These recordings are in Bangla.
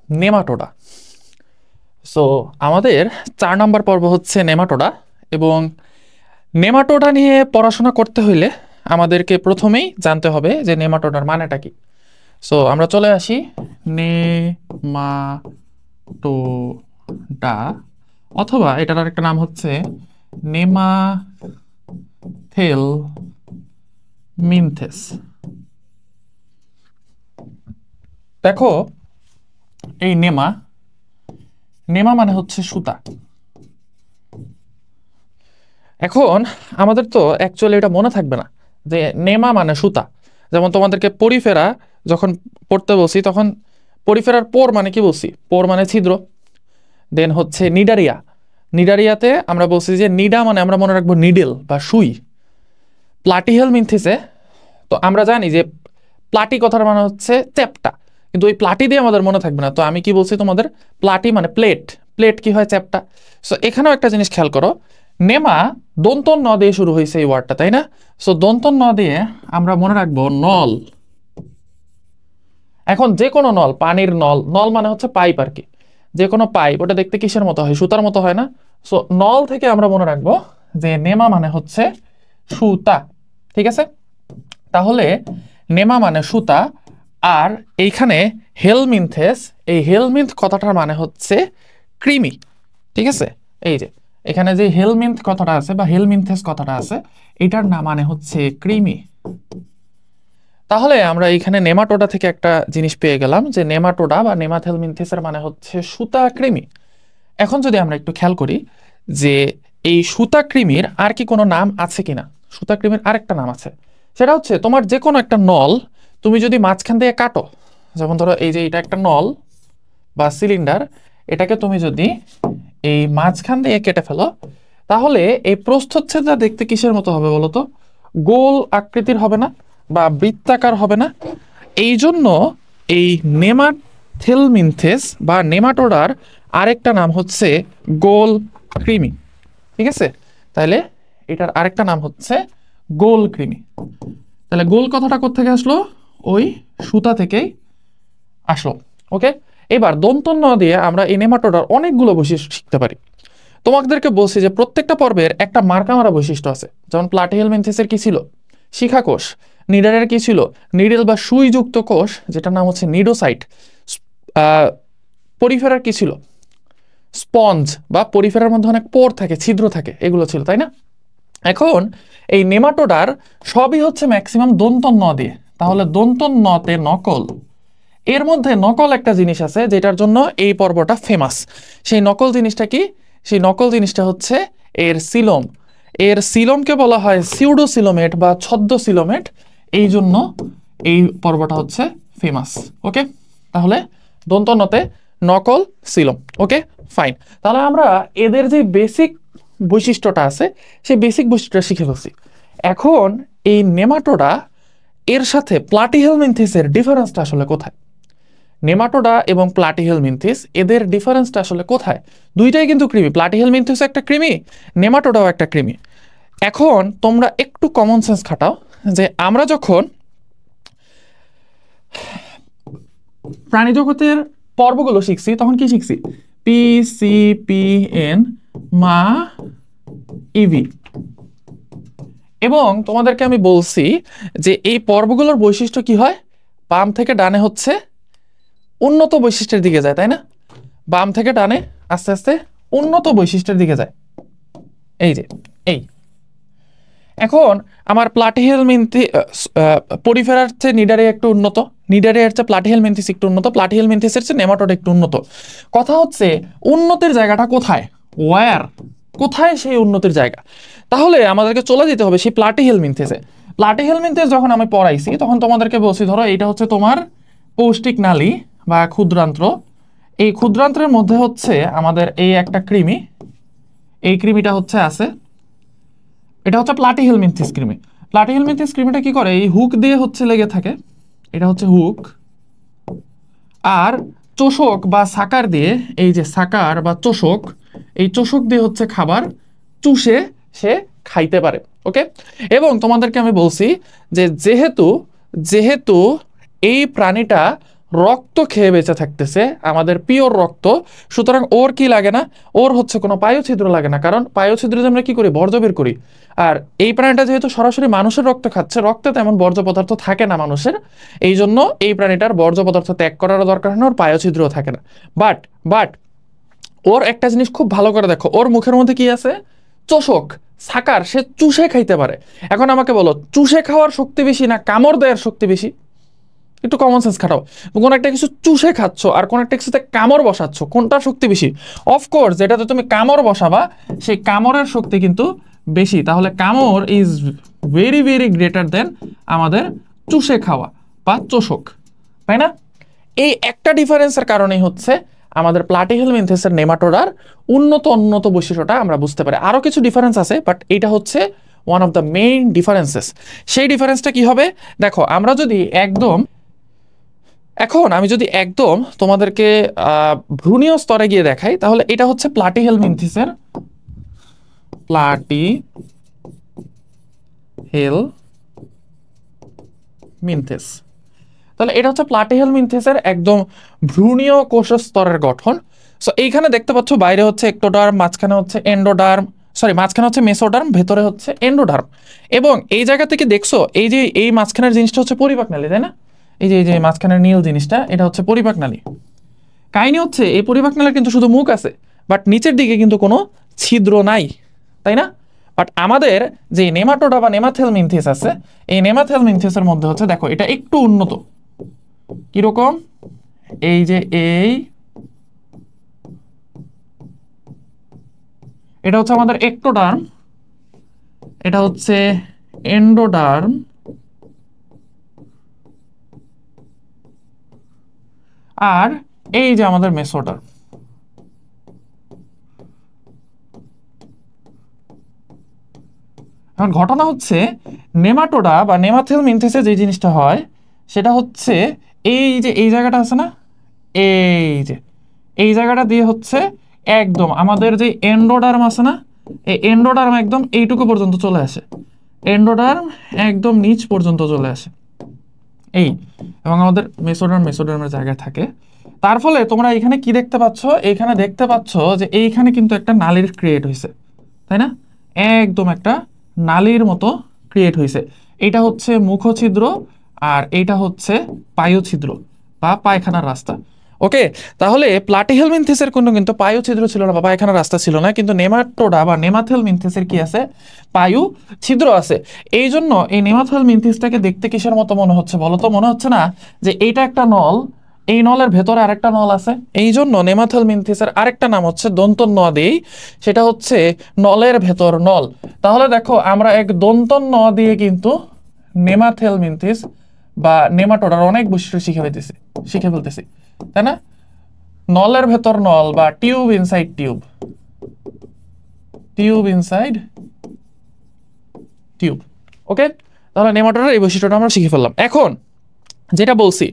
নেমাটোডা। সো আমাদের 4 নম্বর পর্ব হচ্ছে নেমাটোডা, এবং নেমাটোডা নিয়ে পড়াশোনা করতে হইলে আমাদেরকে প্রথমেই জানতে হবে যে নেমাটোডার মানেটা কি। সো আমরা চলে আসি নেমাটোডা, অথবা এটার আরেকটা নাম হচ্ছে নেমাথেলমিনথেস। দেখো, এই নেমা মানে হচ্ছে সুতা। এখন আমাদের তো অ্যাকচুয়ালি এটা মনে থাকবে না যে নেমা মানে সুতা। যেমন তোমাদেরকে পরিফেরা যখন পড়তে বলছি, তখন পরিফেরার পোর মানে কি বলছি? পোর মানে ছিদ্র। দেন হচ্ছে নিডারিয়া, নিডারিয়াতে আমরা বলছি যে নিডা মানে আমরা মনে রাখবো নিডেল বা সুই। প্লাটিহেলমিনথেসে তো আমরা জানি যে প্লাটি কথার মানে হচ্ছে চ্যাপ্টা, কিন্তু ওই প্লাটি দিয়ে আমাদের মনে থাকবে না। তো আমি কি বলছি তোমাদের? প্লাটি মানে প্লেট, প্লেট কি হয়? চ্যাপ্টা। সো এখানেও একটা জিনিস খেয়াল করো, নেমা দন্ত ন দিয়ে শুরু হয়েছে এই ওয়ার্ডটা, তাই না? সো দন্ত ন দিয়ে আমরা মনে রাখবো নল। এখন যে কোনো নল, পানির নল, নল মানে হচ্ছে পাইপ আর কি। যে কোনো পাইপ, ওটা দেখতে কিসের মতো হয়? সুতার মতো হয় না? সো নল থেকে আমরা মনে রাখবো যে নেমা মানে হচ্ছে সুতা। ঠিক আছে, তাহলে নেমা মানে সুতা। আর এইখানে হেলমিনথেস, এই হেলমিন্থ কথাটার মানে হচ্ছে কৃমি। ঠিক আছে, এই যে এখানে যে হেলমিন্থ কথাটা আছে বা হেলমিনথেস কথাটা আছে, এটার নাম মানে হচ্ছে কৃমি। তাহলে আমরা এইখানে নেমাটোডা থেকে একটা জিনিস পেয়ে গেলাম যে নেমাটোডা বা নেমাথেলমিনথেসের মানে হচ্ছে সুতা কৃমি। এখন যদি আমরা একটু খেয়াল করি যে এই সুতা কৃমির আর কি কোনো নাম আছে কিনা। সুতা কৃমির আরেকটা নাম আছে, সেটা হচ্ছে তোমার যে কোনো একটা নল তুমি যদি মাঝখান দিয়ে কাটো, যেমন ধরো এই যে এটা একটা নল বা সিলিন্ডার, এটাকে তুমি যদি এই মাঝখান দিয়ে কেটে ফেলো, তাহলে এই প্রস্থচ্ছেদটা দেখতে কিসের মতো হবে বলো তো? গোল আকৃতির হবে না বা বৃত্তাকার হবে না? এই জন্য এই নেমাথেলমিনথেস বা নেমাটোডার আরেকটা নাম হচ্ছে গোল কৃমি। ঠিক আছে, তাহলে এটার আরেকটা নাম হচ্ছে গোল কৃমি। তাহলে গোল কথাটা কোত্থেকে আসলো? ওই সুতা থেকেই আসলো। ওকে, এবার দন্ত ন দিয়ে আমরা এই নেমাটোডার অনেকগুলো বৈশিষ্ট্য শিখতে পারি। তোমাদেরকে বলছি যে প্রত্যেকটা পর্বের একটা মার্কা মারা বৈশিষ্ট্য আছে। যেমন প্লাটিহেলমিনথেসের কি ছিল? শিখাকোষ। নিডারের কি ছিল? নিডেল বা সুইযুক্ত কোষ, যেটার নাম হচ্ছে নিডোসাইট। পরিফেরার কি ছিল? স্পঞ্জ, বা পরিফেরার মধ্যে অনেক পোর থাকে, ছিদ্র থাকে, এগুলো ছিল, তাই না? এখন এই নেমাটোডার সবই হচ্ছে ম্যাক্সিমাম দন্ত ন দিয়ে। তাহলে দন্ত নতে নকল, এর মধ্যে নকল একটা জিনিস আছে যেটার জন্য এই পর্বটা ফেমাস। সেই নকল জিনিসটা কি? সেই নকল জিনিসটা হচ্ছে এর সিলোম। এর সিলোমকে বলা হয় সিউডোসিলোমেট বা ছদ্মসিলোমেট, এই জন্য এই পর্বটা হচ্ছে ফেমাস। ওকে, তাহলে দন্ত নতে নকল, সিলোম। ওকে, ফাইন। তাহলে আমরা এদের যে বেসিক বৈশিষ্ট্যটা আছে সেই বেসিক বৈশিষ্ট্যটা শিখে ফেলছি। এখন এই নেমাটোডা এর সাথে প্লাটিহেলমিনথেসের ডিফারেন্সটা আসলে কোথায়? নেমাটোডা এবং প্লাটিহেলমিনথেস, এদের ডিফারেন্সটা আসলে কোথায়? দুইটাই কিন্তু কৃমি, প্লাটিহেলমিনথেস একটা কৃমি, নেমাটোডাও একটা কৃমি। এখন তোমরা একটু কমন সেন্স খাটাও, যে আমরা যখন প্রাণী জগতের পর্বগুলো শিখছি তখন কি শিখছি? পি সি পি এন মা ইভি, এবং তোমাদেরকে আমি বলছি যে এই পর্বগুলোর বৈশিষ্ট্য কি হয়? বাম থেকে ডানে হচ্ছে উন্নত বৈশিষ্ট্যের দিকে যায়, তাই না? বাম থেকে ডানে আস্তে আস্তে উন্নত বৈশিষ্ট্যের দিকে যায়। এই যে এই এখন আমার পরিফেরার চেয়ে নিডারে একটু উন্নত, নিডারের চেয়ে প্লাটিহেলমিনথেস একটু উন্নত, প্লাটিহেলমিনথেসের চেয়ে নেমাটোডা একটু উন্নত। কথা হচ্ছে উন্নতির জায়গাটা কোথায়? ওয়্যার, কোথায় সেই উন্নতির জায়গা? তাহলে আমাদেরকে চলে যেতে হবে সেই প্লাটিহেলমিনথেসে। প্লাটিহেলমিনথেস যখন আমি পড়াইছি তখন তোমাদেরকে বলছি, ধরো এটা হচ্ছে তোমার পৌষ্টিক নালী বা ক্ষুদ্রান্ত্র। এই ক্ষুদ্রান্ত্রের মধ্যে হচ্ছে আমাদের এই একটা কৃমি, এই কৃমিটা হচ্ছে আছে, এটা হচ্ছে প্লাটিহেলমিনথেস কৃমি। প্লাটিহেলমিনথেস কৃমিটা কি করে? এই হুক দিয়ে হচ্ছে লেগে থাকে, এটা হচ্ছে হুক। আর চোষক বা সাকার দিয়ে, এই যে সাকার বা চোষক, এই চোষক দিয়ে হচ্ছে খাবার চুষে সে খাইতে পারে। ওকে, এবং তোমাদেরকে আমি বলছি যে যেহেতু যেহেতু এই প্রাণীটা রক্ত খেয়ে বেঁচে থাকতেছে, আমাদের পিওর রক্ত। সুতরাং ওর কি লাগে না, ওর হচ্ছে কোনো পায়ুছিদ্র লাগে না, কারণ পায়ুছিদ্র দিয়ে আমরা কি করি, বর্জ্য বের করি। আর এই প্রাণীটা যেহেতু সরাসরি মানুষের রক্ত খাচ্ছে, রক্তে তেমন বর্জ্য পদার্থ থাকে না মানুষের, এই জন্য এই প্রাণীটার বর্জ্য পদার্থ ত্যাগ করার দরকার হয় না, ওর পায়ুছিদ্রও থাকে না। বাট বাট ওর একটা জিনিস খুব ভালো করে দেখো, ওর মুখের মধ্যে কি আছে, চোষক, সাকার, সে চুষে খাইতে পারে। এখন আমাকে বলো, চুষে খাওয়ার শক্তি বেশি না কামড় দেওয়ার শক্তি বেশি? একটু কমন সেন্স খাটাও। কোন একটা কিছু চুষে খাচ্ছ আর কোন একটা কিছুতে কামড় বসাচ্ছ, কোনটার শক্তি বেশি? অফকোর্স যেটাতে তুমি কামড় বসাবা সেই কামড়ের শক্তি কিন্তু বেশি। তাহলে কামড় is very very greater than আমাদের চুষে খাওয়া বা চোষক, তাই না? এই একটা ডিফারেন্সের কারণেই হচ্ছে আমাদের প্লাটিহেলমিনথেসের নেমাটোডার উন্নত বৈশিষ্ট্যটা আমরা বুঝতে পারি। আরও কিছু ডিফারেন্স আছে, বাট এটা হচ্ছে one of the main differences. সেই ডিফারেন্সটা কি হবে দেখো, আমরা যদি একদম এখন আমি যদি একদম তোমাদেরকে ভ্রূণীয় স্তরে গিয়ে দেখাই, তাহলে এটা হচ্ছে প্লাটিহেলমিনথেসের প্লাটিহেলমিনথেস। তাহলে এটা হচ্ছে প্লাটিহেলমিনথেসের একদম ভ্রূণীয় কোষ স্তরের গঠন। সো এইখানে দেখতে পাচ্ছ বাইরে হচ্ছে এক্টোডার্ম, মাঝখানে হচ্ছে এন্ডোডার্ম, সরি মাঝখানে হচ্ছে মেসোডার্ম, ভেতরে হচ্ছে এন্ডোডার্ম। এবং এই জায়গা থেকে দেখছো এই যে এই মাঝখানের জিনিসটা হচ্ছে পরিপাকনালী, তাই না? এই যে মাঝখানের নীল জিনিসটা, এটা হচ্ছে পরিপাকনালী। কাহিনী হচ্ছে এই পরিপাকনালীর কিন্তু শুধু মুখ আছে, বাট নিচের দিকে কিন্তু কোনো ছিদ্র নাই, তাই না? বাট আমাদের যে নেমাটোডা বা নেমাথেলমিনথেস আছে, এই নেমাথেলমিনথেসের মধ্যে হচ্ছে দেখো এটা একটু উন্নত। কিরকম? এই যে এটা হচ্ছে আমাদের এক্টোডার্ম, এটা হচ্ছে এন্ডোডার্ম, আর এই যে আমাদের মেসোডার্ম। এখন ঘটনা হচ্ছে নেমাটোডা বা নেমাথেলমিনথেসে যে জিনিসটা হয় সেটা হচ্ছে এই যে এই জায়গাটা আছে না, এই যে এই জায়গাটা দিয়ে হচ্ছে একদম আমাদের যে এন্ডোডার্ম আছে না, এই এন্ডোডার্ম একদম এইটুকু পর্যন্ত চলে আসে, এন্ডোডার্ম একদম নিচ পর্যন্ত চলে আসে এই, এবং আমাদের মেসোডার্মের জায়গায় থাকে। তার ফলে তোমরা এখানে কি দেখতে পাচ্ছ, এখানে দেখতে পাচ্ছ যে এইখানে কিন্তু একটা নালীর ক্রিয়েট হয়েছে, তাই না? একদম একটা নালীর মতো ক্রিয়েট হয়েছে। এটা হচ্ছে মুখছিদ্র আর এইটা হচ্ছে পায়ুছিদ্র বা পায়খানার রাস্তা। ওকে, তাহলে প্লাটিহেলমিনথেসের কোনো কিন্তু পায়ুছিদ্র ছিল না বা পায়খানার রাস্তা ছিল না, কিন্তু নেমাটোডা বা নেমাথেলমিনথেসের কি আছে, পায়ু ছিদ্র আছে। এই জন্য এই নেমাথেলমিনথেসটাকে দেখতে কিসের মতো মনে হচ্ছে বলো তো? মনে হচ্ছে না যে এইটা একটা নল, এই নলের ভেতরে আরেকটা নল আছে? এই জন্য নেমাথেলমিনথেসের আরেকটা নাম হচ্ছে দন্ত ন দিয়েই, সেটা হচ্ছে নলের ভেতর নল। তাহলে দেখো আমরা এক দন্ত ন দিয়ে কিন্তু নেমাথেলমিনথেস বা নেমাটোডার অনেক বৈশিষ্ট্য শিখে ফেলতেছি, তাই না? নলের ভেতর নল বা tube inside tube, tube inside tube. Okay, তাহলে নেমাটোডার এই বৈশিষ্ট্যটা আমরা শিখে ফেললাম। এখন যেটা বলছি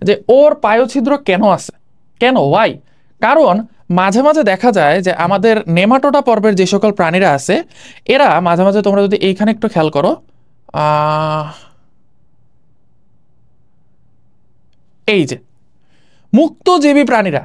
যে ওর পায়ুছিদ্র কেন আছে, কেন, ওয়াই? কারণ মাঝে মাঝে দেখা যায় যে আমাদের নেমাটোডা পর্বের যে সকল প্রাণীরা আছে এরা মাঝে মাঝে, তোমরা যদি এইখানে একটু খেয়াল করো, এই যে মুক্তজীবী প্রাণীরা,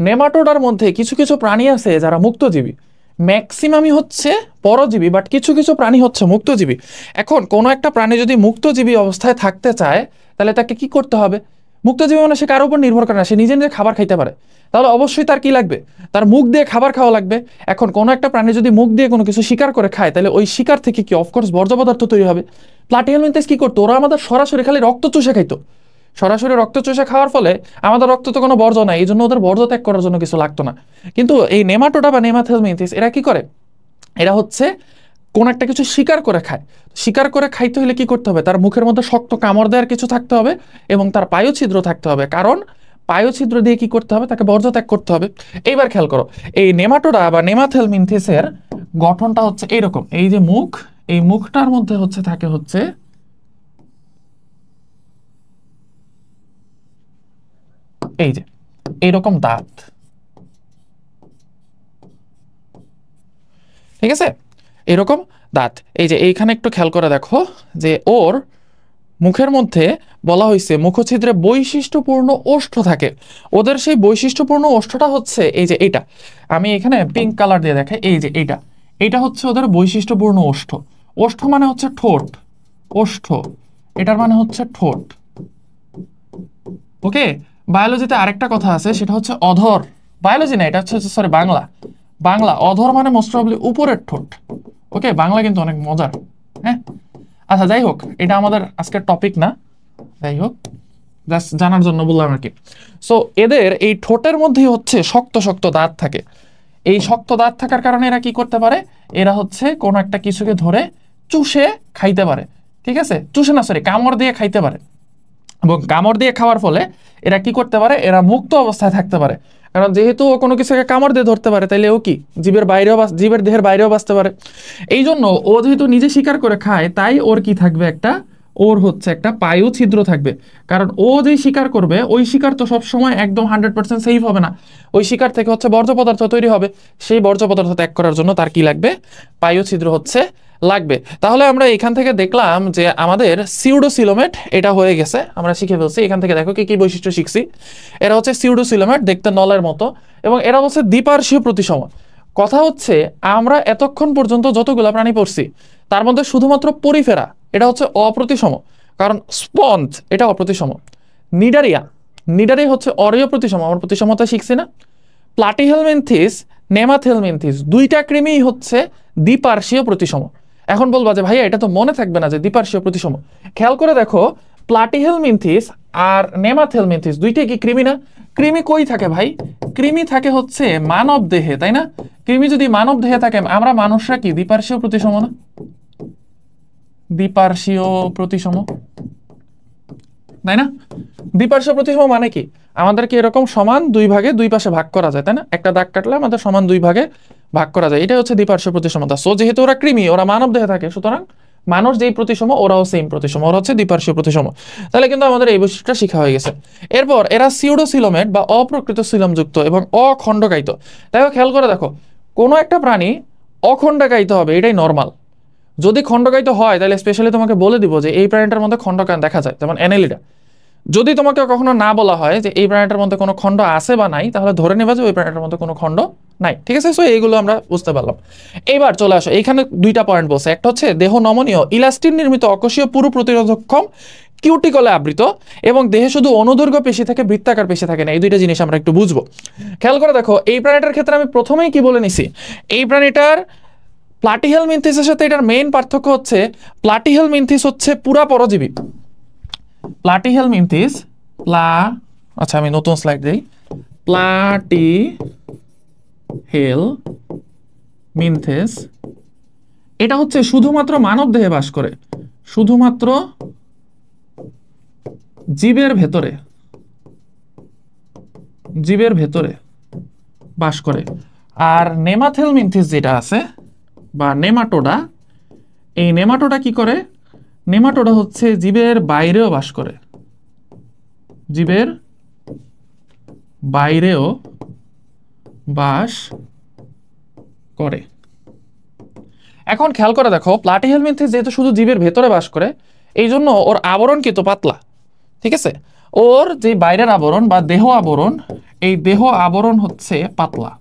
নেমাটোডার মধ্যে কিছু কিছু প্রাণী আছে যারা মুক্তজীবী, ম্যাক্সিমামই হচ্ছে পরজীবী, বাট কিছু কিছু প্রাণী হচ্ছে মুক্তজীবী। এখন কোনো একটা প্রাণী যদি মুক্তজীবী অবস্থায় থাকতে চায় তাহলে তাকে কি করতে হবে? মুক্তজীবী মানে সে কারোর উপর নির্ভর করে না, সে নিজে নিজে খাবার খাইতে পারে, তাহলে অবশ্যই তার কি লাগবে, তার মুখ দিয়ে খাবার খাওয়া লাগবে। এখন কোনো একটা প্রাণী যদি মুখ দিয়ে কোনো কিছু শিকার করে খায় তাহলে ওই শিকার থেকে কি অফকোর্স বর্জ্য পদার্থ তৈরি হবে। প্লাটিহেলমিনথেস কি করতো, ওরা আমাদের সরাসরি খালি রক্ত চুষে খাইতো, সরাসরি রক্ত চুষে খাওয়ার ফলে আমাদের রক্ত তো কোনো বর্জ্য নাই, এই জন্য ওদের বর্জ্য ত্যাগ করার জন্য কিছু লাগতো না। কিন্তু এই নেমাটোডা বা নেমাথেলমিনথেস এরা কি করে, এরা হচ্ছে কোন একটা কিছু শিকার করে খায়। শিকার করে খাইতে হলে কি করতে হবে, তার মুখের মধ্যে শক্ত কামড় দেওয়ার কিছু থাকতে হবে এবং তার পায়ুছিদ্র থাকতে হবে, কারণ পায়ুছিদ্র দিয়ে কি করতে হবে, তাকে বর্জ্য ত্যাগ করতে হবে। এইবার খেয়াল করো, এই নেমাটোডা বা নেমাথেলমিনথেসের গঠনটা হচ্ছে এইরকম, এই যে মুখ, এই মুখটার মধ্যে হচ্ছে থাকে হচ্ছে এই যে এইরকম দাঁত, ঠিক আছে? এরকম দাঁত, এই যে এইখানে একটু খেয়াল করে দেখো যে ওর মুখের মধ্যে বলা হয়েছে মুখছিদ্রে বৈশিষ্ট্যপূর্ণ ওষ্ঠ থাকে। ওদের সেই বৈশিষ্ট্যপূর্ণ ওষ্ঠটা হচ্ছে এই যে এটা, আমি এখানে পিঙ্ক কালার দিয়ে দেখাই, এই যে এইটা হচ্ছে ওদের বৈশিষ্ট্যপূর্ণ ওষ্ঠ। ওষ্ঠ মানে হচ্ছে ঠোঁট, ওষ্ঠ এটার মানে হচ্ছে ঠোঁট। ওকে, বায়োলজিতে আরেকটা কথা আছে, সেটা হচ্ছে অধর। বায়োলজি না, এটা হচ্ছে সরি বাংলা অধর মানে মোস্ট প্রবাবলি উপরের ঠোঁট। ওকে, বাংলা কিন্তু অনেক মজার। হ্যাঁ, আচ্ছা যাই হোক, এটা আমাদের আজকের টপিক না, যাই হোক জাস্ট জানার জন্য বললাম আর কি। সো এদের এই ঠোঁটের মধ্যেই হচ্ছে শক্ত শক্ত দাঁত থাকে। এই শক্ত দাঁত থাকার কারণে এরা কি করতে পারে, এরা হচ্ছে কোনো একটা কিছুকে ধরে চুষে খাইতে পারে। ঠিক আছে, চুষে না সরি কামড় দিয়ে খাইতে পারে। এবং কামড় দিয়ে খাওয়ার ফলে এরা কি করতে পারে, এরা মুক্ত অবস্থায় থাকতে পারে। কারণ যেহেতু ও কোনো কিছুকে কামড় দিয়ে ধরতে পারে, তাইলে ও কি জীবের দেহের বাইরেও বাঁচতে পারে। এই জন্য ও যেহেতু নিজে শিকার করে খায়, তাই ওর কি থাকবে, ওর হচ্ছে একটা পায়ু ছিদ্র থাকবে। কারণ ও যে শিকার করবে, ওই শিকার তো সবসময় একদম 100% সেফ হবে না। ওই শিকার থেকে হচ্ছে বর্জ্য পদার্থ তৈরি হবে। সেই বর্জ্য পদার্থ ত্যাগ করার জন্য তার কি লাগবে, পায়ু ছিদ্র হচ্ছে লাগবে। তাহলে আমরা এখান থেকে দেখলাম যে আমাদের সিউডোসিলোমেট এটা হয়ে গেছে, আমরা শিখে ফেলছি। এখান থেকে দেখো কি কি বৈশিষ্ট্য শিখছি। এরা হচ্ছে সিউডোসিলোমেট, দেখতে নলের মতো, এবং এরা হচ্ছে দ্বিপার্শ্বীয় প্রতিসম। কথা হচ্ছে আমরা এতক্ষণ পর্যন্ত যতগুলো প্রাণী পড়ছি তার মধ্যে শুধুমাত্র পরিফেরা এটা হচ্ছে অপ্রতিসম, কারণ স্পঞ্জ এটা অপ্রতিসম। নিডারিয়া হচ্ছে অরীয় প্রতিসম, আমরা প্রতিসমতা শিখছি না। প্লাটিহেলমিনথিস, নেমাথেলমিনথিস দুইটা কৃমিই হচ্ছে দ্বিপার্শ্বীয় প্রতিসম। এখন বলবা যে ভাইয়া এটা তো মনে থাকবে না যে দ্বিপার্শ্বীয় প্রতিসম। খেয়াল করে দেখো, প্লাটিহেলমিনথিস আর নেমাথেলমিনথিস দুইটাই কি কৃমি না? কৃমি কই থাকে ভাই? কৃমি থাকে হচ্ছে মানব দেহে, তাই না? কৃমি যদি মানব দেহে থাকে, আমরা মানুষরা কি দ্বিপার্শ্বীয় প্রতিসম না? দ্বিপার্শ্বীয় প্রতিসম, তাই না? দ্বিপার্শ্বীয় প্রতিসম মানে কি, আমাদেরকে এরকম সমান দুই ভাগে দুই পাশে ভাগ করা যায়, তাই না? একটা দাগ কাটলে আমাদের সমান দুই ভাগে ভাগ করা যায়, এটাই হচ্ছে দ্বিপার্শ্বীয় প্রতিসমতা। সো যেহেতু ওরা কৃমি, ওরা মানব দেহে থাকে, সুতরাং মানুষ যেই প্রতিসম ওরাও সেম প্রতিসম, ওরা হচ্ছে দ্বিপার্শ্বীয় প্রতিসম। তাহলে কিন্তু আমাদের এই বৈশিষ্ট্যটা শিখা হয়ে গেছে। এরপর এরা সিউডোসিলোমেট বা অপ্রকৃত সিলোমযুক্ত এবং অখণ্ডকায়িত। তাই খেয়াল করে দেখো, কোনো একটা প্রাণী অখণ্ডকায়িত হবে, এটাই নর্মাল। যদি খণ্ডকায়িত হয় তাহলে স্পেশালি তোমাকে বলে দিব যে এই প্রাণীটার মধ্যে খণ্ডকায়ন দেখা যায়, যেমন অ্যানেলিডা। যদি তোমাকে কখনো না বলা হয় যে এই প্রাণীটার মধ্যে কোনো খণ্ড আছে বা নাই, তাহলে ধরে নেবা যে ওই প্রাণীটার মধ্যে কোনো খণ্ড নাই। ঠিক আছে, সো এইগুলো আমরা বুঝতে পারলাম। এইবার চলে আসো, এইখানে দুইটা পয়েন্ট বলছে। একটা হচ্ছে দেহ নমনীয়, ইলাস্টিন নির্মিত অকোষীয় পুরু প্রতিরোধক্ষম কিউটিকলে আবৃত, এবং দেহে শুধু অনুদৈর্ঘ্য পেশি থাকে, বৃত্তাকার পেশি থাকে না। এই দুইটা জিনিস আমরা একটু বুঝবো। খেয়াল করে দেখো, এই প্রাণীটার ক্ষেত্রে আমি প্রথমেই কি বলে নিছি, এই প্রাণীটার প্লাটিহেলমিনথিসের সাথে এটার মেইন পার্থক্য হচ্ছে প্লাটিহেলমিনথিস হচ্ছে পুরা পরজীবী। প্লাটিহেলমিনথিস আচ্ছা আমি নতুন স্লাইড দিই। প্লাটিহেলমিনথিস এটা হচ্ছে শুধুমাত্র মানব দেহে বাস করে, শুধুমাত্র জীবের ভেতরে বাস করে। আর নেমাথেলমিনথিস যেটা আছে বা নেমাটোডা, এই নেমাটোডা কি করে, নেমাটোডা হচ্ছে জীবের বাইরেও বাস করে, জীবের বাইরেও বাস করে। এখন খেয়াল করে দেখো, প্লাটিহেলমিনথিস যেহেতু শুধু জীবের ভেতরে বাস করে, এই জন্য ওর আবরণ কিন্তু পাতলা। ঠিক আছে, ওর যে বাইরের আবরণ বা দেহ আবরণ, এই দেহ আবরণ হচ্ছে পাতলা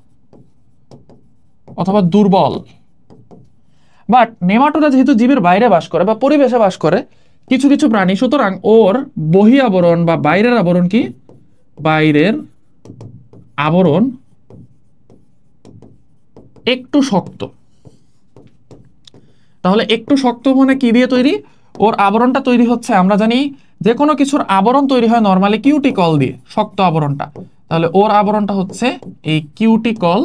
অথবা দুর্বল। বাট নেমাটোডা যেহেতু জীবের বাইরে বাস করে বা পরিবেশে বাস করে কিছু কিছু প্রাণী, সুতরাং ওর বহি আবরণ বা বাইরের আবরণ কি, বাইরের আবরণ একটু শক্ত। তাহলে একটু শক্ত মানে কি দিয়ে তৈরি, ওর আবরণটা তৈরি হচ্ছে, আমরা জানি যে কোনো কিছুর আবরণ তৈরি হয় নর্মালি কিউটিকল দিয়ে, শক্ত আবরণটা। তাহলে ওর আবরণটা হচ্ছে এই কিউটিকল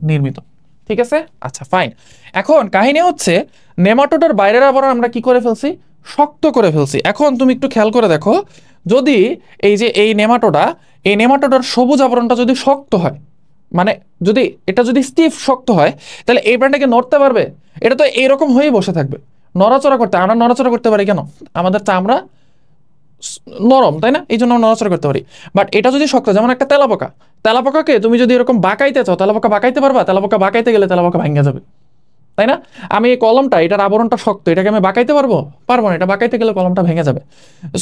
নির্মিত। ঠিক আছে, আচ্ছা ফাইন। এখন কাহিনী হচ্ছে নেমাটোডার বাইরের আবরণ আমরা কি করে ফেলছি, শক্ত করে ফেলছি। এখন তুমি একটু খেয়াল করে দেখো, যদি এই যে এই নেমাটোডার সবুজ আবরণটা যদি শক্ত হয়, মানে যদি স্টিফ শক্ত হয়, তাহলে এই প্রাণীটাকে নড়তে পারবে? এটা তো এইরকম হয়েই বসে থাকবে, নড়াচড়া করতে পারি কেন, আমাদের চামড়া নরম, তাই না? এই জন্য আমরা নড়াচড়া করতে পারি। বাট এটা যদি শক্ত, যেমন একটা তেলাপোকাকে তুমি যদি এরকম বাঁকাইতে চাও, তেলাপোকা বাঁকাইতে পারবা? তেলাপোকা বাঁকাইতে গেলে তেলাপোকা ভাঙা যাবে। তাই না? আমি এই কলমটা, এটার আবরণটা শক্ত, এটাকে আমি বাঁকাইতে পারবো? পারবো না, এটা বাঁকাইতে গেলে কলমটা ভেঙে যাবে।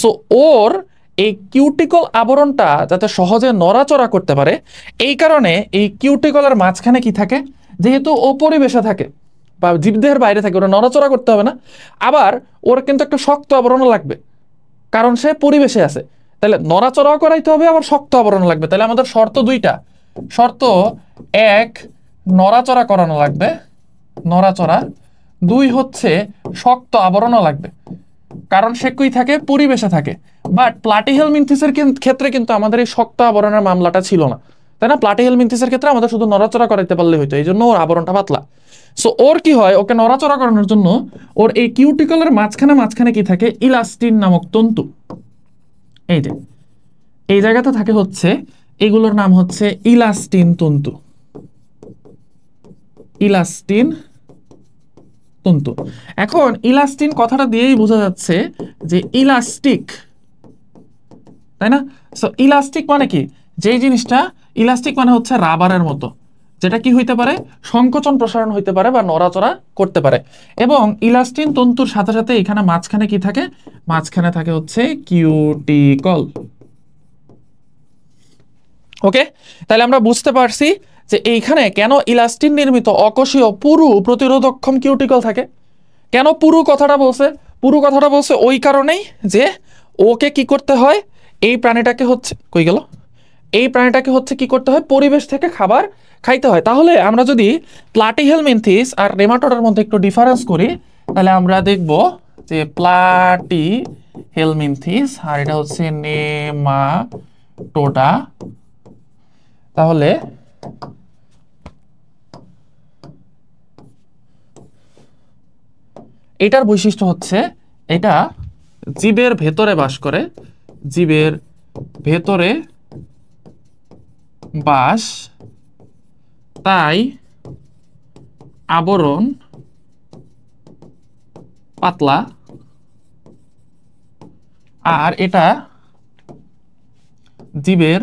সো ওর এই কিউটিকল আবরণটা যাতে সহজে নড়াচড়া করতে পারে, এই কারণে এই কিউটিকলের মাঝখানে কি থাকে, যেহেতু ও পরিবেশে থাকে বা জীবদেহের বাইরে থাকে, ওরা নড়াচড়া করতে হবে না, আবার ওর কিন্তু একটা শক্ত আবরণও লাগবে, কারণ সে পরিবেশে আছে। তাহলে নড়াচড়াও করাইতে হবে, আবার শক্ত আবরণ লাগবে। তাহলে আমাদের শর্ত দুইটা। শর্ত এক, নড়াচড়া করানো লাগবে, নড়াচড়া। দুই হচ্ছে শক্ত আবরণও লাগবে, কারণ সে কই থাকে, পরিবেশে থাকে। বাট প্লাটিহেলমিনথেসের ক্ষেত্রে কিন্তু আমাদের এই শক্ত আবরণের মামলাটা ছিল না, তাই না? প্লাটিহেলমিনথেসের ক্ষেত্রে আমাদের শুধু নড়াচড়া করাইতে পারলে হইতো, এই জন্য ওর আবরণটা পাতলা। সো ওর কি হয়, ওকে নড়াচড়া করানোর জন্য ওর এই কিউটিকলের মাঝখানে মাঝখানে কি থাকে, ইলাস্টিন নামক তন্তু। এই যে এই জায়গাতে থাকে হচ্ছে, এগুলোর নাম হচ্ছে ইলাস্টিন তন্তু। ইলাস্টিন তন্তু। এখন ইলাস্টিন কথাটা দিয়েই বোঝা যাচ্ছে যে ইলাস্টিক, তাই না? সো ইলাস্টিক মানে কি, যেই জিনিসটা ইলাস্টিক মানে হচ্ছে রাবারের মতো, যেটা কি হইতে পারে, সংকোচন প্রসারণ হইতে পারে বা নড়াচড়া করতে পারে। এবং ইলাস্টিন তন্তুর সাথে সাথে এখানে মাঝখানে কি থাকে, মাঝখানে থাকে হচ্ছে কিউটিকল। ওকে, তাহলে আমরা বুঝতে পারছি যে এইখানে কেন ইলাস্টিন নির্মিত অকোষীয় পুরু প্রতিরোধক্ষম কিউটিকল থাকে। কেন পুরু কথাটা বলছে? পুরু কথাটা বলছে ওই কারণেই যে ওকে কি করতে হয়, এই প্রাণীটাকে হচ্ছে, কই গেল, এই প্রাণীটাকে হচ্ছে কি করতে হয়, পরিবেশ থেকে খাবার খাইতে হয়। তাহলে আমরা যদি প্লাটিহেলমিনথিস আর নেমাটোডার মধ্যে একটু ডিফারেন্স করি, তাহলে আমরা দেখব যে প্লাটিহেলমিনথিস আর এটা হচ্ছে নেমাটোডা। তাহলে এটার বৈশিষ্ট্য হচ্ছে এটা জীবের ভেতরে বাস করে, জীবের ভেতরে বাস, তাই আবরণ পাতলা, আর এটা জীবের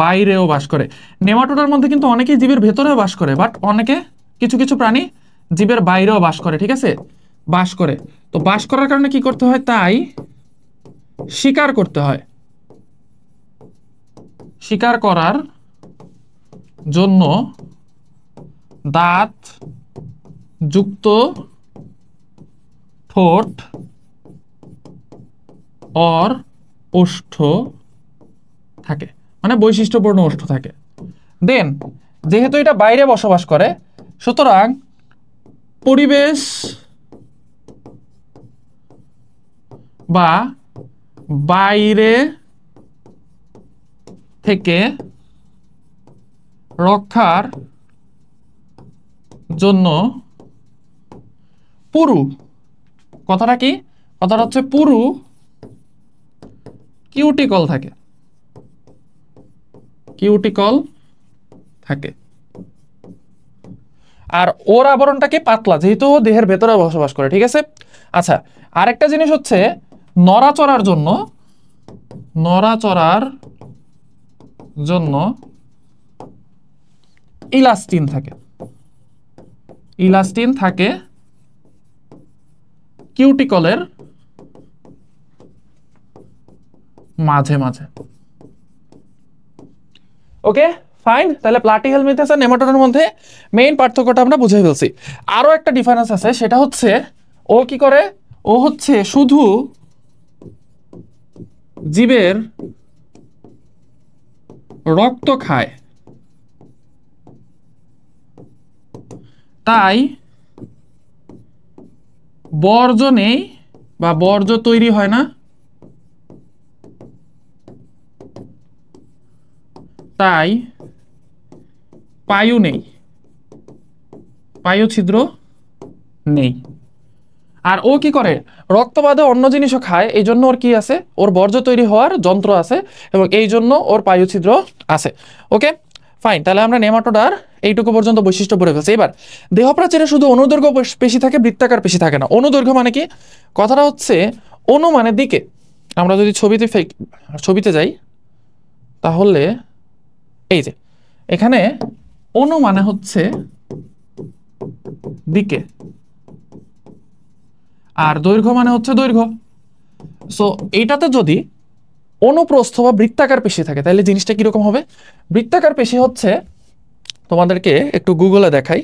বাইরেও বাস করে। নেমাটোডার মধ্যে কিন্তু অনেকেই জীবের ভেতরেও বাস করে, বাট অনেকে কিছু কিছু প্রাণী জীবের বাইরেও বাস করে, ঠিক আছে, বাস করে। তো বাস করার কারণে কি করতে হয়, তাই শিকার করতে হয়। শিকার করার জন্য দাঁত যুক্ত ঠোঁট অর ওষ্ঠ থাকে, মানে বৈশিষ্ট্যপূর্ণ ওষ্ঠ থাকে। দেন যেহেতু এটা বাইরে বসবাস করে, সুতরাং পরিবেশ বা বাইরে থেকে রক্ষার জন্য পুরু, কথাটা কি, কথাটা হচ্ছে পুরু কিউটিকল থাকে, কিউটিকল থাকে। আর ওর আবরণটাকে পাতলা, যেহেতু ও দেহের ভেতরে বসবাস করে, ঠিক আছে। আচ্ছা, আরেকটা জিনিস হচ্ছে নড়াচড়ার জন্য, নড়াচড়ার জন্য ইলাস্টিন থাকে, ইলাস্টিন থাকে কিউটিকলের মাঝে মাঝে। ওকে ফাইন, তাহলে প্লাটিহেলমিনথেস আর নেমাটোডার মধ্যে মেইন পার্থক্যটা আমরা বুঝে ফেলছি। আরো একটা ডিফারেন্স আছে, সেটা হচ্ছে ও কি করে, ও হচ্ছে শুধু জীবের রক্ত খায়, তাই বর্জ্য নেই বা বর্জ্য তৈরি হয় না, তাই পায়ু নেই, পায়ু ছিদ্র নেই। আর ও কি করে, রক্ত বাদে অন্য জিনিসও খায়, এই জন্য ওর কি আছে, ওর বর্জ্য তৈরি হওয়ার যন্ত্র আছে, এবং এই জন্য ওর পায়ু ছিদ্র আছে। ওকে ফাইন, তাহলে আমরা নেমাটোডার এইটুকু পর্যন্ত বৈশিষ্ট্য পড়ে ফেলছি। এবার দেহপ্রাচীরে শুধু অনুদৈর্ঘ্য পেশি থাকে, বৃত্তাকার পেশি থাকে না। অনুদৈর্ঘ্য মানে কি, কথাটা হচ্ছে অনু মানে দিকে। আমরা যদি ছবিতে যাই, তাহলে এই যে এখানে অনু মানে হচ্ছে দিকে, আর দৈর্ঘ্য মানে হচ্ছে দৈর্ঘ্য। সো এইটাতে যদি অনুপ্রস্থ বা বৃত্তাকার পেশি থাকে তাহলে জিনিসটা কিরকম হবে? বৃত্তাকার পেশি হচ্ছে, তোমাদেরকে একটু গুগলে দেখাই।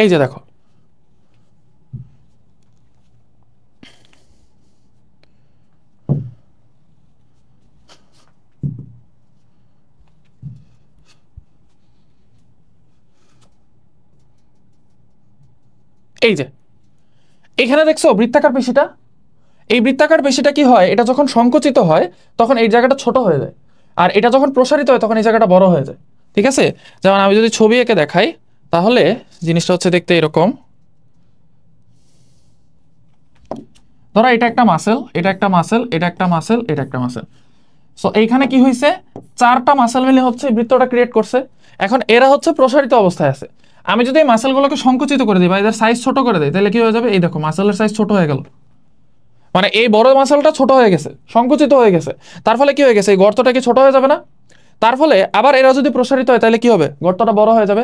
এই যে দেখো, এই যে এখানে দেখছো বৃত্তাকার পেশিটা, এই বৃত্তাকার পেশিটা কি হয়, এটা যখন সংকুচিত হয় তখন এই জায়গাটা ছোট হয়ে যায়, আর এটা যখন প্রসারিত হয় তখন এই জায়গাটা বড় হয়ে যায়। ঠিক আছে, যেমন আমি যদি ছবি এঁকে দেখাই তাহলে জিনিসটা হচ্ছে দেখতে এরকম। ধরো এটা একটা মাসেল, এটা একটা মাসেল, এটা একটা মাসেল, এটা একটা মাসেল। সো এইখানে কি হয়েছে, চারটা মাসেল মিলে হচ্ছে বৃত্তটা ক্রিয়েট করছে। এখন এরা হচ্ছে প্রসারিত অবস্থায় আছে। আমি যদি এই মাসেলগুলোকে সংকুচিত করে দিই বা এদের সাইজ ছোট করে দিই তাহলে কি হয়ে যাবে, এই দেখো মাসেলের সাইজ ছোট হয়ে গেল, মানে এই বড় মাসেলটা ছোট হয়ে গেছে, সংকুচিত হয়ে গেছে। তার ফলে কি হয়ে গেছে, এই গর্তটা কি ছোট হয়ে যাবে না? তার ফলে আবার এরা যদি প্রসারিত হয় তাহলে কি হবে, গর্তটা বড় হয়ে যাবে।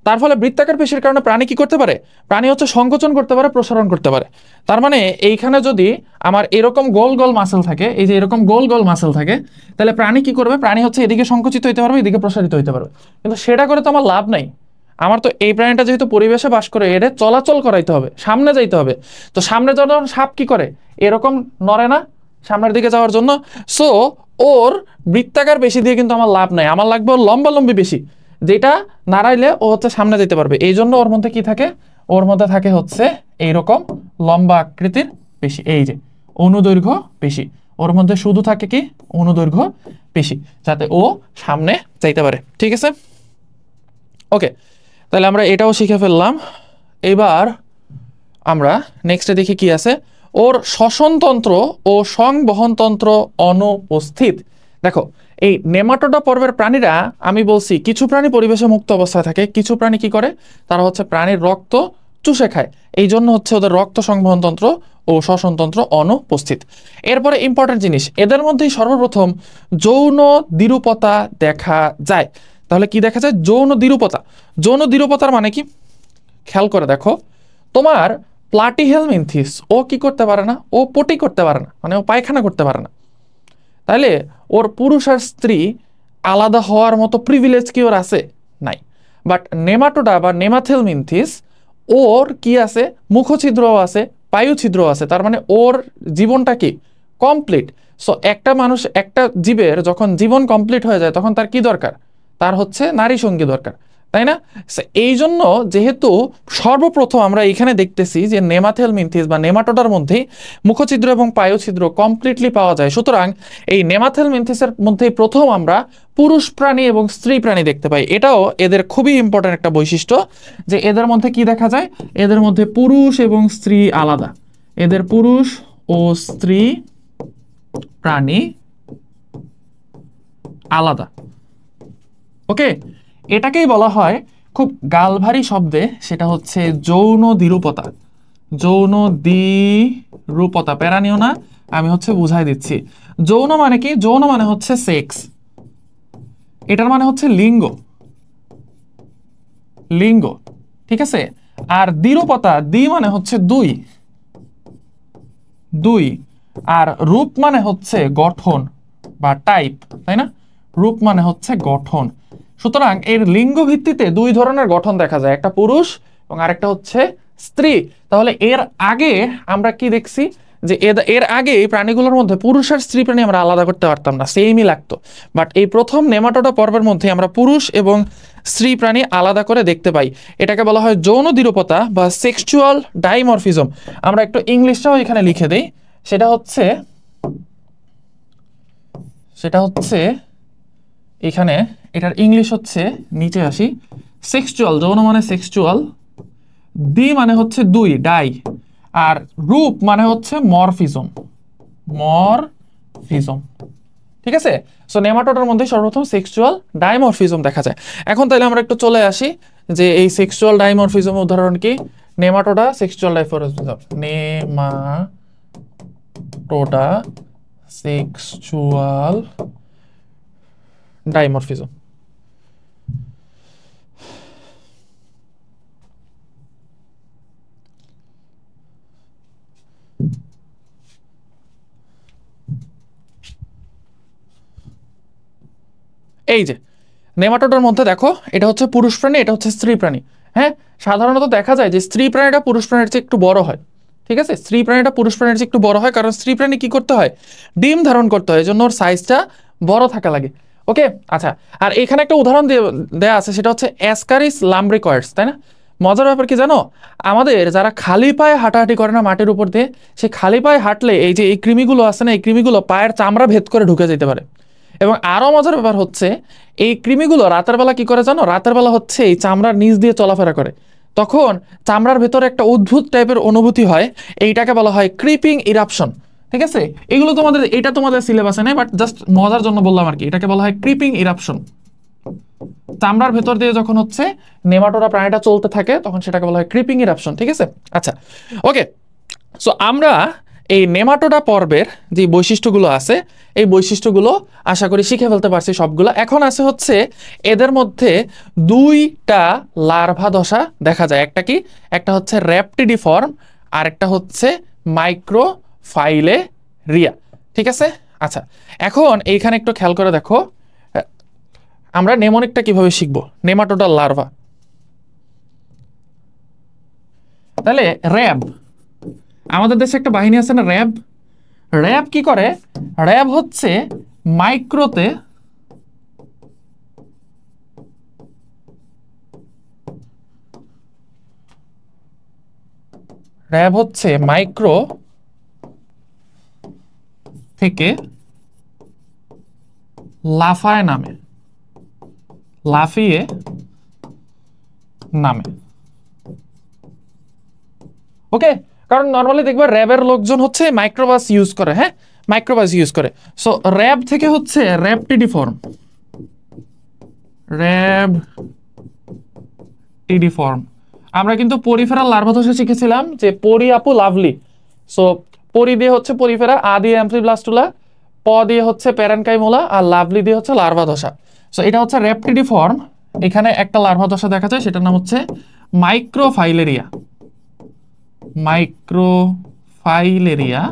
তার ফলে বৃত্তাকার পেশির কারণে প্রাণী কি করতে পারে, প্রাণী হচ্ছে সংকোচন করতে পারে, প্রসারণ করতে পারে। তার মানে এইখানে যদি আমার এরকম গোল গোল মাসেল থাকে, এই যে এরকম গোল গোল মাসেল থাকে, তাহলে প্রাণী কি করবে, প্রাণী হচ্ছে এদিকে সংকুচিত হইতে পারবে, এদিকে প্রসারিত হইতে পারবে। কিন্তু সেটা করে তো আমার লাভ নাই। আমার তো এই প্রাণীটা যেহেতু পরিবেশে বাস করে, এর চলাচল করাইতে হবে, সামনে যাইতে হবে। তো সামনে যখন সাপ কি করে, এরকম নড়ে না সামনের দিকে যাওয়ার জন্য। সো ওর বৃত্তাকার পেশি দিয়ে কিন্তু আমার লাভ নাই, আমার লাগবে ওর লম্বালম্বী পেশি, যেটা নাড়াইলে ও হচ্ছে সামনে যেতে পারবে। এই জন্য ওর মধ্যে কি থাকে, ওর মধ্যে থাকে হচ্ছে এইরকম লম্বা আকৃতির পেশি, এই যে অনুদৈর্ঘ্য পেশি। ওর মধ্যে শুধু থাকে কি অনুদৈর্ঘ্য পেশি, যাতে ও সামনে যাইতে পারে। ঠিক আছে, ওকে, তাহলে আমরা এটাও শিখে ফেললাম। এবার আমরা নেক্সটে দেখি কি আছে, ওর শ্বসনতন্ত্র ও সংবহনতন্ত্র অনুপস্থিত। দেখো এই নেমাটোডা পর্বের প্রাণীরা, আমি বলছি কিছু প্রাণী পরিবেশে মুক্ত অবস্থায় থাকে, কিছু প্রাণী কি করে, তারা হচ্ছে প্রাণীর রক্ত চুষে খায়, এই জন্য হচ্ছে ওদের রক্ত সংবহনতন্ত্র ও শ্বসনতন্ত্র অনুপস্থিত। এরপরে ইম্পর্টেন্ট জিনিস, এদের মধ্যেই সর্বপ্রথম যৌন দ্বিরূপতা দেখা যায়। তাহলে কি দেখা যায়, যৌন দ্বিরূপতা। যৌন দ্বিরূপতার মানে কি, খেয়াল করে দেখো, তোমার প্লাটিহেলমিনথিস ও কি করতে পারে না, ও পটি করতে পারে না, মানে ও পায়খানা করতে পারে না। তাইলে ওর পুরুষ আর স্ত্রী আলাদা হওয়ার মতো প্রিভিলেজ কি ওর আছে, নাই। বাট নেমাটোডা বা নেমাথেলমিনথিস, ওর কি আছে, মুখছিদ্রও আছে, পায়ুছিদ্রও আছে। তার মানে ওর জীবনটা কি কমপ্লিট। সো একটা মানুষ, একটা জীবের যখন জীবন কমপ্লিট হয়ে যায় তখন তার কি দরকার, তার হচ্ছে নারী সঙ্গী দরকার, তাই না? এই জন্য যেহেতু সর্বপ্রথম আমরা এখানে দেখতেছি যে নেমাথেলমিনথিস বা নেমাটোডার মধ্যে মুখছিদ্র এবং পায়ুছিদ্র কমপ্লিটলি পাওয়া যায়, সুতরাং এই নেমাথেলমিনথিসের মধ্যেই প্রথম আমরা পুরুষ প্রাণী এবং স্ত্রী প্রাণী দেখতে পাই। এটাও এদের খুবই ইম্পর্টেন্ট একটা বৈশিষ্ট্য যে এদের মধ্যে কি দেখা যায়, এদের মধ্যে পুরুষ এবং স্ত্রী আলাদা, এদের পুরুষ ও স্ত্রী প্রাণী আলাদা। ওকে, এটাকেই বলা হয় খুব গালভারী শব্দে, সেটা হচ্ছে যৌন দ্বিরূপতা। যৌন দ্বিরূপতা, প্যারা নিও না, আমি হচ্ছে বুঝাই দিচ্ছি। যৌন মানে কি, যৌন মানে হচ্ছে সেক্স, এটার মানে হচ্ছে লিঙ্গ, লিঙ্গ, ঠিক আছে। আর দ্বিরূপতা, দ্বি মানে হচ্ছে দুই, দুই, আর রূপ মানে হচ্ছে গঠন বা টাইপ, তাই না? রূপ মানে হচ্ছে গঠন। সুতরাং এর লিঙ্গ ভিত্তিতে দুই ধরনের গঠন দেখা যায়, একটা পুরুষ এবং আরেকটা হচ্ছে স্ত্রী। তাহলে এর আগে আমরা কি দেখছি, যে এর আগে এই প্রাণীগুলোর মধ্যে পুরুষ আর স্ত্রী প্রাণী আমরা আলাদা করতে পারতাম না, সেমই লাগতো। বাট এই প্রথম নেমাটোডা পর্বের মধ্যে আমরা পুরুষ এবং স্ত্রী প্রাণী আলাদা করে দেখতে পাই। এটাকে বলা হয় যৌন দ্বিরূপতা বা সেক্সুয়াল ডাইমরফিজম। আমরা একটু ইংলিশটাও এখানে লিখে দেই, সেটা হচ্ছে এখানে, এটার ইংলিশ হচ্ছে, নিচে আসি, সেক্সুয়াল, যৌন মানে সেক্সুয়াল, দ্বি মানে হচ্ছে দুই, ডাই, আর রূপ মানে হচ্ছে মরফিজম, মরফিজম। ঠিক আছে। সো নেমাটোডার মধ্যে সর্বপ্রথম সেক্সুয়াল ডাইমরফিজম দেখা যায়। এখন তাহলে আমরা একটু চলে আসি যে এই সেক্সুয়াল ডাইমরফিজম উদাহরণ কি, nematoda sexual dimorphism, nematoda sexual dimorphism. এই যে নেমাটোডার মধ্যে দেখো, এটা হচ্ছে পুরুষ প্রাণী, এটা হচ্ছে স্ত্রী প্রাণী। হ্যাঁ, সাধারণত দেখা যায় যে স্ত্রী প্রাণীটা পুরুষ প্রাণীর চেয়ে একটু বড় হয়। ঠিক আছে, স্ত্রী প্রাণীটা পুরুষ প্রাণীর চেয়ে একটু বড় হয়, কারণ স্ত্রী প্রাণী কি করতে হয়, ডিম ধারণ করতে হয়, এই জন্য ওর সাইজটা বড় থাকা লাগে। ওকে, আচ্ছা, আর এখানে একটা উদাহরণ দেওয়া আছে, সেটা হচ্ছে অ্যাসকারিস লাম্ব্রিকয়েডস, তাই না? মজার ব্যাপার কি জানো, আমাদের যারা খালি পায়ে হাঁটাহাঁটি করে না মাটির উপর দিয়ে, সে খালি পায়ে হাঁটলে এই যে এই কৃমিগুলো আছে না, এই কৃমিগুলো পায়ের চামড়া ভেদ করে ঢুকে যেতে পারে। এবং আরও মজার ব্যাপার হচ্ছে, এই কৃমিগুলো রাতের বেলা কি করে জানো, রাতের বেলা হচ্ছে এই চামড়ার নিচ দিয়ে চলাফেরা করে, তখন চামড়ার ভেতরে একটা অদ্ভুত টাইপের অনুভূতি হয়, এইটাকে বলা হয় ক্রিপিং ইরাপশন। ঠিক আছে, এগুলো তোমাদের, এটা তোমাদের সিলেবাসে নেই, বাট জাস্ট মজার জন্য বললাম আর কি, এটাকে বলা হয় ক্রিপিং ইরাপশন। চামড়ার ভেতর দিয়ে যখন হচ্ছে নেমাটোডা প্রাণীটা চলতে থাকে, তখন সেটাকে বলা হয় ক্রিপিং ইরাপশন। ঠিক আছে, আচ্ছা, ওকে। সো আমরা এই নেমাটোডা পর্বের যে বৈশিষ্ট্যগুলো আছে, এই বৈশিষ্ট্যগুলো আশা করি শিখে ফেলতে পারছি সবগুলো। এখন আছে হচ্ছে এদের মধ্যে দুইটা লার্ভা দশা দেখা যায়, একটা কি, একটা হচ্ছে র্যাপটিডিফর্ম, আর একটা হচ্ছে মাইক্রোফাইলেরিয়া। ঠিক আছে, আচ্ছা, এখন এইখানে একটু খেয়াল করে দেখো, আমরা নেমোনিকটা কিভাবে শিখবো, নেমাটোডার লার্ভা। তাহলে র্যাব, আমাদের দেশে একটা বাহিনী আছে না র্যাব, র্যাব কি করে, র্যাব হচ্ছে মাইক্রোতে র্যাব হচ্ছে মাইক্রো থেকে লাফায় নামে, লাফিয়ে নামে। ওকে, কারণ নর্মালি দেখবে র্যাবের লোকজন হচ্ছে মাইক্রোবাস ইউজ করে, হ্যাঁ, মাইক্রোবাস ইউজ করে। সো র্যাব থেকে হচ্ছে র্যাপটিডিফর্ম, র্যাপটিডিফর্ম। আমরা কিন্তু পরিফেরাল লার্ভা দশা শিখেছিলাম যে পরি আপু লাভলি। সো পরি দিয়ে হচ্ছে পরিফেরা, আ দিয়ে অ্যামফিব্লাস্টুলা, প দিয়ে হচ্ছে প্যারেনকাইমোলা, আর লাভলি দিয়ে হচ্ছে লার্ভা দশা। সো এটা হচ্ছে র্যাপটিডিফর্ম। এখানে একটা লার্ভা দশা দেখা যায়, সেটার নাম হচ্ছে মাইক্রোফাইলেরিয়া, মাইক্রোফাইলেরিয়া।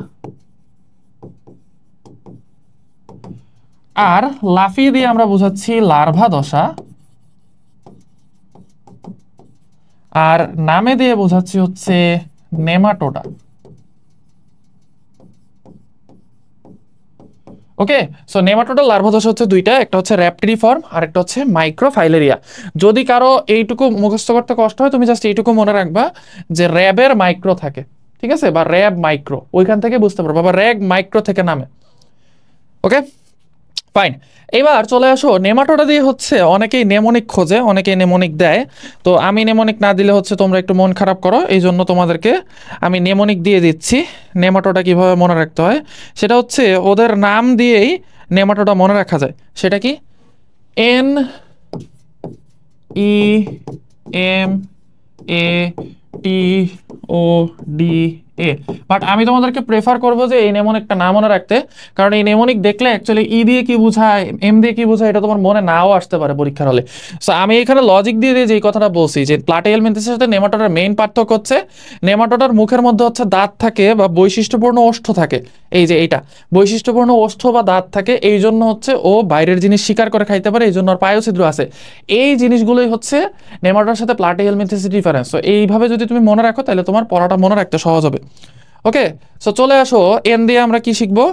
আর লাফিয়ে দিয়ে আমরা বোঝাচ্ছি লার্ভা দশা, আর নামে দিয়ে বোঝাচ্ছি হচ্ছে নেমাটোডা। ওকে, সো নেমাটোডা লার্ভা দশা হচ্ছে দুইটা, একটা হচ্ছে র্যাপটিডিফর্ম আর একটা হচ্ছে মাইক্রোফাইলেরিয়া। যদি কারো এইটুকু মুখস্থ করতে কষ্ট হয়, তুমি জাস্ট এইটুকু মনে রাখবা যে র্যাবের মাইক্রো থাকে, ঠিক আছে, বা র্যাব মাইক্রো, ওইখান থেকে বুঝতে পারবা, বা র্যাগ মাইক্রো থেকে নামে। ওকে, ফাইন। এবার চলে আসো, নেমাটোডা দিয়ে হচ্ছে অনেকেই নেমোনিক খোঁজে, অনেকেই নেমোনিক দেয়। তো আমি নেমোনিক না দিলে হচ্ছে তোমরা একটু মন খারাপ করো, এই জন্য তোমাদেরকে আমি নেমোনিক দিয়ে দিচ্ছি। নেমাটোডা কিভাবে মনে রাখতে হয়, সেটা হচ্ছে ওদের নাম দিয়েই নেমাটোডা মনে রাখা যায়। সেটা কি, NEMATODA। বাট আমি তোমাদেরকে প্রেফার করবো যে এই নেমোনিকটা না মনে রাখতে, কারণ এই নেমোনিক দেখলে অ্যাকচুয়ালি ই দিয়ে কি বোঝায়, এম দিয়ে কি বোঝায়, এটা তোমার মনে নাও আসতে পারে পরীক্ষার হলে। সো আমি এখানে লজিক দিয়ে যে কথাটা বলছি, যে প্লাটিহেলমিনথেসের সাথে নেমাটোডার মেইন পার্থক্য হচ্ছে, নেমাটোডার মুখের মধ্যে হচ্ছে দাঁত থাকে বা বৈশিষ্ট্যপূর্ণ ওষ্ঠ থাকে, এই যে এইটা বৈশিষ্ট্যপূর্ণ ওষ্ঠ বা দাঁত থাকে, এই জন্য হচ্ছে ও বাইরের জিনিস শিকার করে খাইতে পারে, এই জন্য ওর পায়েও ছিদ্র আছে। এই জিনিসগুলোই হচ্ছে নেমাটোডার সাথে প্লাটিহেলমিনথেসের ডিফারেন্স। তো এইভাবে যদি তুমি মনে রাখো, তাহলে তোমার পড়াটা মনে রাখতে সহজ হবে। ওকে, সো চলে আসো, এন দিয়ে আমরা কি শিখবো,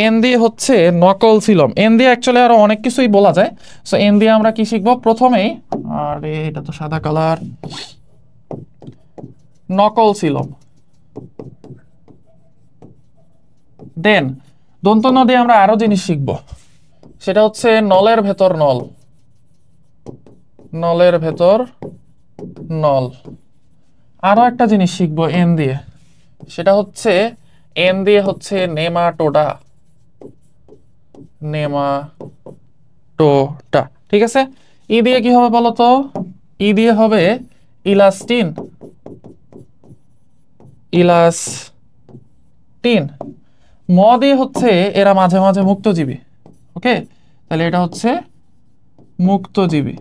এন দিয়ে হচ্ছে নকল সিলম। এন দিয়ে অ্যাকচুয়ালি আরো অনেক কিছুই বলা যায়। সো এন দিয়ে আমরা কি শিখবো প্রথমেই, আরে এটা তো সাদা কালার, নকল সিলম। দেন দন্ত ন দিয়ে আমরা আরো জিনিস শিখবো, সেটা হচ্ছে নলের ভেতর নল, নলের ভেতর নল। আরো একটা জিনিস শিখবো এন দিয়ে, সেটা হচ্ছে এন দিয়ে হচ্ছে নেমাটোডা, নেমাটোডা। ঠিক আছে, ই দিয়ে কি হবে বলো তো? ই দিয়ে হবে ইলাস্টিন, ইলাস্টিন। ম দিয়ে হচ্ছে এরা মাঝে মাঝে মুক্তজীবী। ওকে, তাহলে এটা হচ্ছে মুক্তজীবী।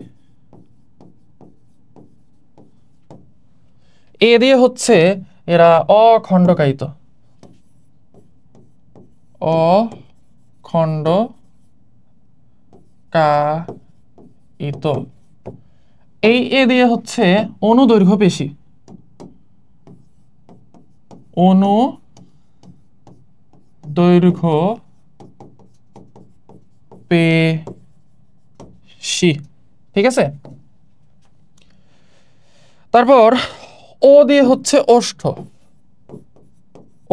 এ দিয়ে হচ্ছে এরা অখণ্ডকায়িত, অখণ্ডকায়িত। এই এ দিয়ে হচ্ছে অনুদৈর্ঘ্য পেশী, অনুদৈর্ঘ্য পেশী। ঠিক আছে, তারপর ও দিয়ে হচ্ছে ওষ্ঠ,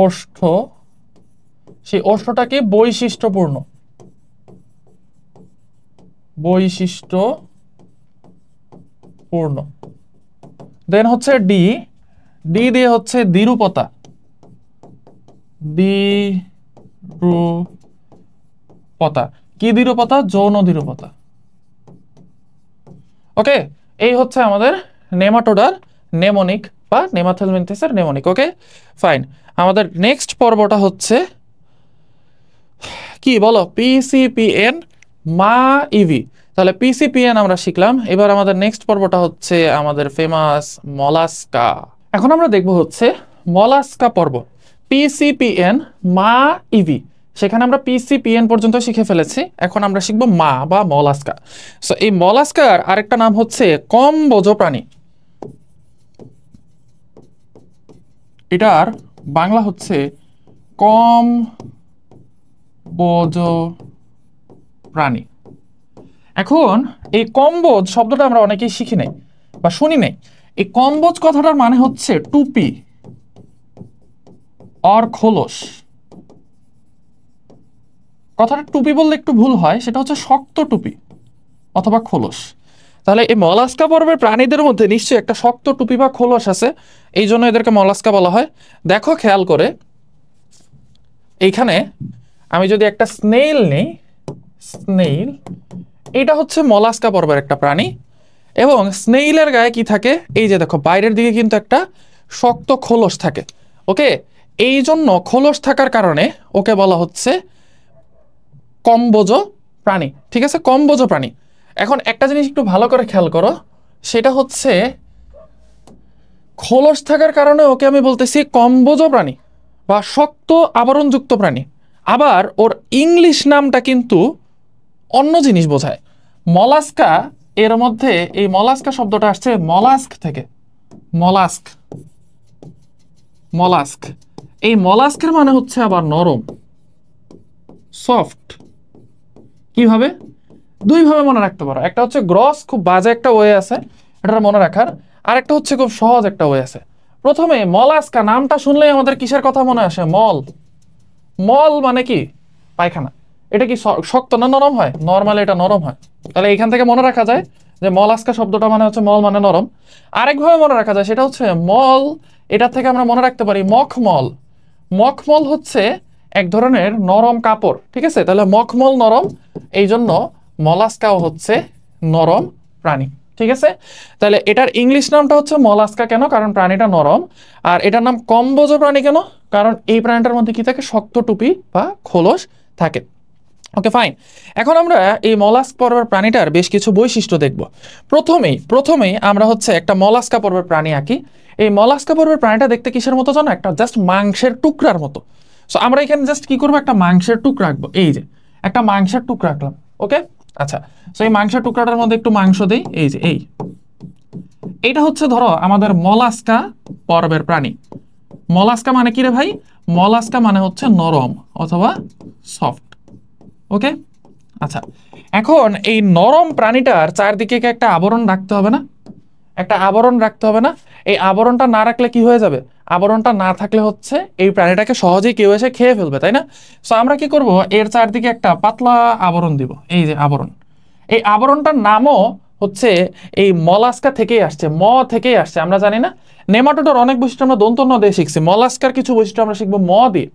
ওষ্ঠ। সেই ওষ্ঠটা কি? বৈশিষ্ট্যপূর্ণ, বৈশিষ্ট্যপূর্ণ। দেন হচ্ছে ডি, ডি দিয়ে হচ্ছে দ্বিরূপতা, দ্বিরূপতা। কি দ্বিরূপতা? যৌন দ্বিরূপতা। ওকে, এই হচ্ছে আমাদের নেমাটোডার নেমোনিক বা নেমাথেলমিনথেসের নেমোনিক। ওকে ফাইন, আমাদের নেক্সট পর্বটা হচ্ছে কি বলো? পিসিপিএন মা ইভি। তাহলে পিসিপিএন আমরা শিখলাম, এবার আমাদের নেক্সট পর্বটা হচ্ছে আমাদের ফেমাস মলাস্কা। এখন আমরা দেখব হচ্ছে মলাস্কা পর্ব। পিসিপিএন মা ইভি, সেখানে আমরা পিসিপিএন পর্যন্ত শিখে ফেলেছি, এখন আমরা শিখব মা বা মলাস্কা। সো এই মলাস্কার আরেকটা নাম হচ্ছে কম্বোজ প্রাণী। এটার বাংলা হচ্ছে কম্বোজ প্রাণী। এখন এই কম্বোজ শব্দটা আমরা অনেকেই শিখি নাই বা শুনি নাই। এই কম্বোজ কথাটার মানে হচ্ছে টুপি অর খোলস। কথাটা টুপি বললে একটু ভুল হয়, সেটা হচ্ছে শক্ত টুপি অথবা খোলস। তাহলে এই মলাস্কা পর্বের প্রাণীদের মধ্যে নিশ্চয়ই একটা শক্ত টুপি বা খোলস আছে, এই জন্য এদেরকে মলাস্কা বলা হয়। দেখো খেয়াল করে, এইখানে আমি যদি একটা স্নেইল নেই, স্নেইল, এটা হচ্ছে মলাস্কা পর্বের একটা প্রাণী। এবং স্নেইলের গায়ে কি থাকে? এই যে দেখো, বাইরের দিকে কিন্তু একটা শক্ত খোলস থাকে। ওকে, এই জন্য খোলস থাকার কারণে ওকে বলা হচ্ছে কম্বোজ প্রাণী। ঠিক আছে, কম্বোজ প্রাণী। এখন একটা জিনিস একটু ভালো করে খেয়াল করো, সেটা হচ্ছে খোলস থাকার কারণে ওকে আমি বলতেছি কম্বোজ প্রাণী বা শক্ত আবরণযুক্ত প্রাণী। আবার ওর ইংলিশ নামটা কিন্তু অন্য জিনিস বোঝায়। মলাস্কা, এর মধ্যে এই মলাস্কা শব্দটা আসছে মলাস্ক থেকে। Mollusc, mollusc. এই মলাস্কের মানে হচ্ছে আবার নরম, সফট। কিভাবে? দুইভাবে মনে রাখতে পারো। একটা হচ্ছে গ্রস, খুব বাজে একটা ওয়ে আছে এটা মনে রাখার, আর একটা হচ্ছে খুব সহজ একটা ওয়ে আছে। প্রথমে মলাস্কা নামটা শুনলেই আমাদের কিসের কথা মনে আসে? মল। মল মানে কি? পায়খানা। এটা কি শক্ত না নরম হয়? নরমালি এটা নরম হয়। তাহলে এখান থেকে মনে রাখা যায় যে মলাস্কা শব্দটা মানে হচ্ছে মল মানে নরম। আরেকভাবে মনে রাখা যায়, সেটা হচ্ছে মল, এটা থেকে আমরা মনে রাখতে পারি মখমল। মখমল হচ্ছে এক ধরনের নরম কাপড়। ঠিক আছে, তাহলে মখমল নরম, এই জন্য মলাস্কাও হচ্ছে নরম প্রাণী। ঠিক আছে, তাহলে এটার ইংলিশ নামটা হচ্ছে মলাস্কা। কেন? কারণ প্রাণীটা নরম। আর এটার নাম কম্বোজ প্রাণী কেন? কারণ এই প্রাণীটার মধ্যে কি থাকে? শক্ত টুপি বা খোলস থাকে। ওকে ফাইন, এখন আমরা এই মলাস্ক পর্বের প্রাণীটার বেশ কিছু বৈশিষ্ট্য দেখব। প্রথমেই আমরা হচ্ছে একটা মলাস্কা পর্বের প্রাণী আঁকি। এই মলাস্কা পর্বের প্রাণীটা দেখতে কিসের মতো জানো? একটা জাস্ট মাংসের টুকরার মতো। সো আমরা এখানে জাস্ট কি করবো? একটা মাংসের টুকরা রাখবো। এই যে একটা মাংসের টুকরা রাখলাম। ওকে, আচ্ছা, সো এই মাংসের টুকরাটার মধ্যে একটু মাংস দেই। এই যে এইটা হচ্ছে ধরো আমাদের মলাস্কা পর্বের প্রাণী। মলাস্কা মানে কি রে ভাই? মলাস্কা মানে হচ্ছে নরম অথবা সফট। ওকে, আচ্ছা, এখন এই নরম প্রাণীটার চারদিকে একটা আবরণ রাখতে হবে না? একটা আবরণ রাখতে হবে না? এই আবরণটা না রাখলে কি হয়ে যাবে? আবরণটা না থাকলে হচ্ছে এই প্রাণীটাকে সহজেই কেউ এসে খেয়ে ফেলবে, তাই না? সো আমরা কি করব? এর চারদিকে একটা পাতলা আবরণ দিব। এই যে আবরণ, এই আবরণটার নামও হচ্ছে এই মলাস্কা থেকেই আসছে, ম থেকেই আসছে। আমরা জানি না নেমাটোডার অনেক বৈশিষ্ট্য আমরা দন্ত ন দিয়ে শিখছি, মলাস্কার কিছু বৈশিষ্ট্য আমরা শিখবো ম দিয়ে।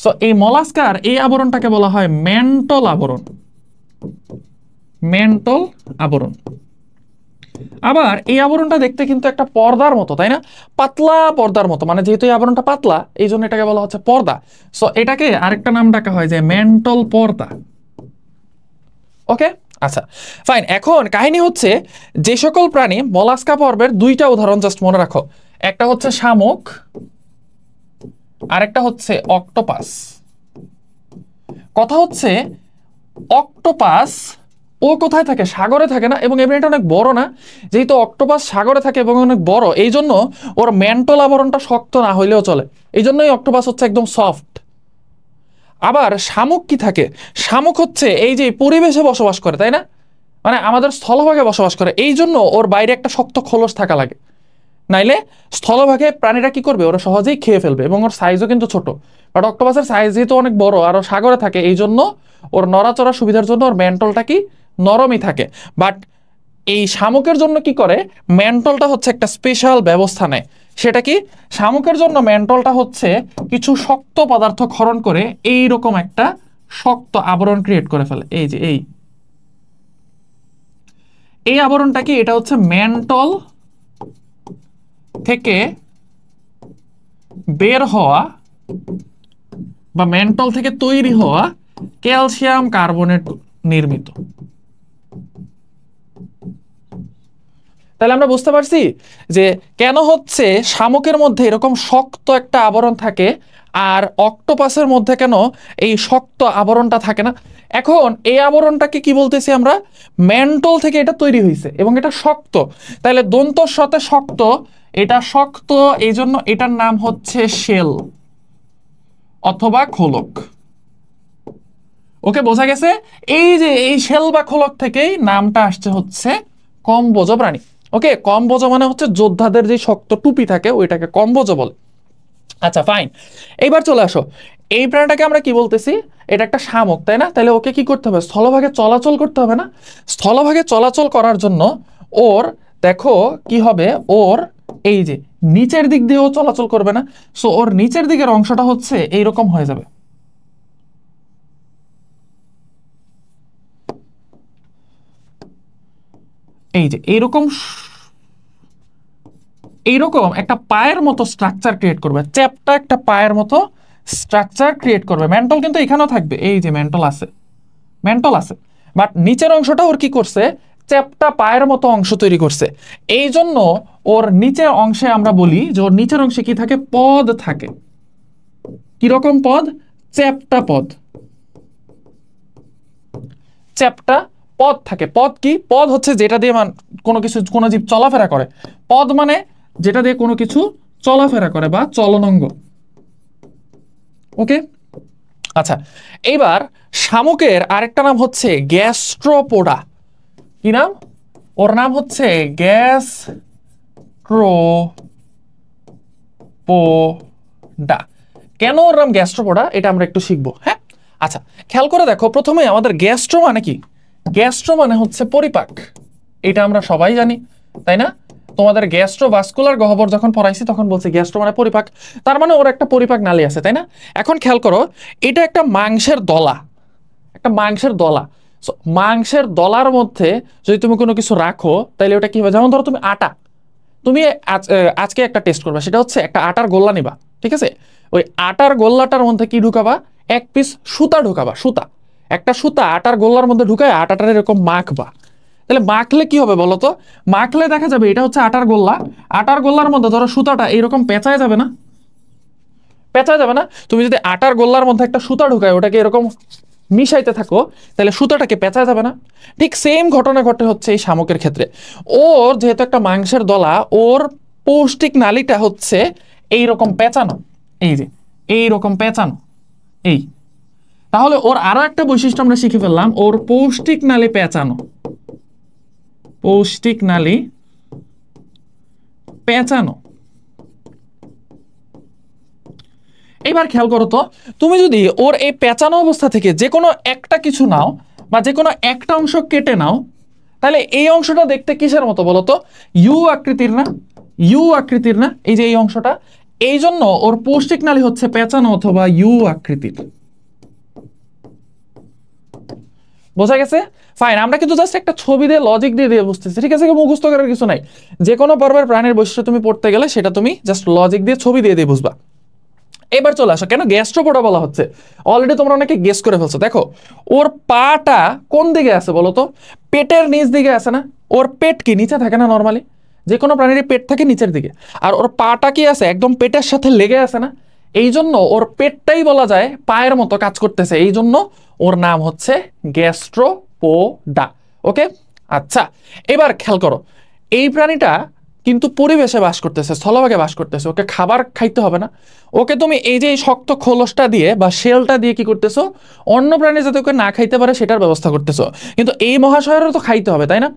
সো এই মলাস্কার এই আবরণটাকে বলা হয় ম্যান্টল আবরণ, ম্যান্টল আবরণ। আবার এই আবরণটা দেখতে কিন্তু একটা পর্দার মতো, তাই না? পাতলা পর্দার মতো, মানে যেহেতু এই আবরণটা পাতলা এই জন্য এটাকে বলা হচ্ছে পর্দা। সো এটাকে আরেকটা নাম ডাকা হয় যে ম্যান্টল পর্দা। ওকে, আচ্ছা ফাইন। এখন কাহিনী হচ্ছে যে সকল প্রাণী মলাস্কা পর্বের দুইটা উদাহরণ জাস্ট মনে রাখো, একটা হচ্ছে শামুক, আরেকটা হচ্ছে অক্টোপাস। কথা হচ্ছে অক্টোপাস ও কোথায় থাকে? সাগরে থাকে না? এবং এটা অনেক বড় না? যেহেতু অক্টোপাস সাগরে থাকে এবং অনেক বড়, এই জন্য ওর ম্যান্টল আবরণটা শক্ত না হইলেও চলে, এই জন্যই অক্টোপাস হচ্ছে একদম সফট। আবার শামুক কি থাকে? শামুক হচ্ছে এই যে পরিবেশে বসবাস করে, তাই না? মানে আমাদের স্থলভাগে বসবাস করে, এই জন্য ওর বাইরে একটা শক্ত খোলস থাকা লাগে, নাইলে স্থলভাগে প্রাণীরা কি করবে? ওরা সহজেই খেয়ে ফেলবে, এবং ওর সাইজও কিন্তু ছোট। বাট অক্টোপাসের সাইজ যেহেতু অনেক বড় আর সাগরে থাকে, এই জন্য ওর নড়াচড়া সুবিধার জন্য ওর ম্যান্টলটা কি নরমই থাকে। বাট এই শামুকের জন্য কি করে? ম্যান্টলটা হচ্ছে একটা স্পেশাল ব্যবস্থা নেয়। সেটা কি? শামুকের জন্য ম্যান্টলটা হচ্ছে কিছু শক্ত পদার্থ ক্ষরণ করে এইরকম একটা শক্ত আবরণ ক্রিয়েট করে ফেলে। এই যে এই আবরণটা কি? এটা হচ্ছে ম্যান্টল থেকে বের হওয়া বা ম্যান্টল থেকে তৈরি হওয়া ক্যালসিয়াম কার্বনেট নির্মিত। তাহলে আমরা বুঝতে পারছি যে কেন হচ্ছে শামুকের মধ্যে এরকম শক্ত একটা আবরণ থাকে আর অক্টোপাসের মধ্যে কেন এই শক্ত আবরণটা থাকে না। এখন এই আবরণটাকে কি বলতেছি আমরা? ম্যান্টল থেকে এটা তৈরি হয়েছে এবং এটা শক্ত, তাহলে দন্তর সাথে শক্ত, এটা শক্ত, এই জন্য এটার নাম হচ্ছে শেল অথবা খোলক। ওকে, বোঝা গেছে? এই যে এই শেল বা খোলক থেকেই নামটা আসছে হচ্ছে কম্বোজ প্রাণী। ওকে, কম্বোজ মানে হচ্ছে যোদ্ধাদের যে শক্ত টুপি থাকে ওইটাকে কম্বোজ বলে। আচ্ছা ফাইন, এইবার চলে আসো, এই প্রাণীটাকে আমরা কি বলতেছি? এটা একটা শামুক, তাই না? তাহলে ওকে কি করতে হবে? স্থলভাগে চলাচল করতে হবে না? স্থলভাগে চলাচল করার জন্য ওর দেখো কি হবে, ওর এই যে নিচের দিক দিয়েও চলাচল করবে না? সো ওর নিচের দিকের অংশটা হচ্ছে এইরকম হয়ে যাবে, এই যে এইরকম এইরকম একটা পায়ের মতো স্ট্রাকচার ক্রিয়েট করবে, চ্যাপটা একটা পায়ের মতো স্ট্রাকচার ক্রিয়েট করবে। মেন্টল কিন্তু এখানেও থাকবে, এই যে মেন্টল আছে, মেন্টল আছে, বাট নিচের অংশটা ওর কি করছে? চ্যাপটা পায়ের মতো অংশ তৈরি করছে। এই জন্য ওর নিচের অংশে আমরা বলি যে ওর নিচের অংশে কি থাকে? পদ থাকে। কিরকম পদ? চ্যাপটা পদ, চ্যাপটা পদ থাকে। পদ কি? পদ হচ্ছে যেটা দিয়ে কোনো কিছু, কোনো জীব চলাফেরা করে। পদ মানে যেটা দিয়ে কোনো কিছু চলাফেরা করে বা চলনাঙ্গ। ওকে, আচ্ছা এইবার শামুকের আরেকটা নাম হচ্ছে গ্যাস্ট্রোপোডা। কি নাম? ওর নাম হচ্ছে গ্যাস্ট্রোপোডা। কেন ওর নাম গ্যাস্ট্রোপোডা এটা আমরা একটু শিখবো, হ্যাঁ? আচ্ছা খেয়াল করে দেখো, প্রথমে আমাদের গ্যাস্ট্রো মানে কি? গ্যাস্ট্রো মানে হচ্ছে পরিপাক, এটা আমরা সবাই জানি, তাই না? তোমাদের গ্যাস্ট্রোভাস্কুলার গহ্বর যখন পড়াইছি তখন বলছি গ্যাস্ট্রো মানে পরিপাক, তার মানে ওর একটা পরিপাক নালী আছে, তাই না? এখন খেয়াল করো, এটা একটা মাংসের দলা, একটা মাংসের দলা। মাংসের দলার মধ্যে যদি তুমি কোনো কিছু রাখো তাহলে ওটা কি হবে? যেমন ধরো তুমি আটা, তুমি আজকে একটা টেস্ট করবে, সেটা হচ্ছে একটা আটার গোল্লা নিবা, ঠিক আছে? ওই আটার গোল্লাটার মধ্যে কি ঢুকাবা? এক পিস সুতা ঢুকাবা, সুতা, একটা সুতা আটার গোল্লার মধ্যে ঢুকায় আটাটার এরকম মাখবা। তাহলে মাখলে কি হবে বলো তো? মাখলে দেখা যাবে এটা হচ্ছে আটার গোল্লা, আটার গোল্লার মধ্যে ধরো সুতাটা এরকম পেঁচায় যাবে না? পেঁচা যাবে না? তুমি যদি আটার গোল্লার মধ্যে একটা সুতা ঢুকায় ওটাকে এরকম মিশাইতে থাকো তাহলে সুতাটাকে পেঁচা যাবে না? ঠিক সেম ঘটনা ঘটে হচ্ছে এই শামুকের ক্ষেত্রে। ওর যেহেতু একটা মাংসের দলা, ওর পৌষ্টিক নালীটা হচ্ছে এইরকম পেঁচানো, এই যে এইরকম পেঁচানো, এই। তাহলে ওর আরো একটা বৈশিষ্ট্য আমরা শিখে ফেললাম, ওর পৌষ্টিক নালী পেঁচানো, পৌষ্টিক নালী পেঁচানো। এবার খেয়াল করো তো, তুমি যদি ওর এই পেঁচানো অবস্থা থেকে যে কোনো একটা কিছু নাও বা যে কোনো একটা অংশ কেটে নাও, তাহলে এই অংশটা দেখতে কিসের মতো বলো তো? ইউ আকৃতির না? ইউ আকৃতির না? এই যে এই অংশটা, এই জন্য ওর পৌষ্টিক নালী হচ্ছে পেঁচানো অথবা ইউ আকৃতির। বোঝা গেছে? ফাইন, আমরা কিন্তু জাস্ট একটা ছবি দিয়ে লজিক দিয়ে দিয়ে বুঝতেছি, ঠিক আছে? মুখস্থ করার কিছু নাই। যে কোনো পর্বের প্রাণীর বৈশিষ্ট্য তুমি পড়তে গেলে সেটা তুমি জাস্ট লজিক দিয়ে ছবি দিয়ে দিয়ে বুঝবা। এবার চলে আসো, কেন গ্যাস্ট্রোপোডা বলা হচ্ছে? অলরেডি তোমরা অনেকে গেস করে ফেলছো। দেখো ওর পাটা কোন দিকে আছে বলো তো? পেটের নিচ দিকে আছে না? ওর পেট কি নিচে থাকে না? নর্মালি যে কোনো প্রাণীর পেট থাকে নিচের দিকে, আর ওর পাটা কি আছে? একদম পেটের সাথে লেগে আছে না? এই জন্য ওর পেটটাই বলা যায় পায়ের মতো কাজ করতেছে, এই জন্য ওর নাম হচ্ছে গ্যাস্ট্রোপোডা। ওকে, আচ্ছা এবার খেয়াল করো, এই প্রাণীটা কিন্তু পরিবেশে বাস করতেছে, স্থলভাগে বাস করতেছে, ওকে খাবার খাইতে হবে না। ওকে তুমি এই যে শক্ত খোলসটা দিয়ে বা শেলটা দিয়ে কি করতেছো? অন্য প্রাণী যাতে ওকে না খাইতে পারে সেটার ব্যবস্থা করতেছো। কিন্তু এই মহাশয়েরও তো খাইতে হবে, তাই না?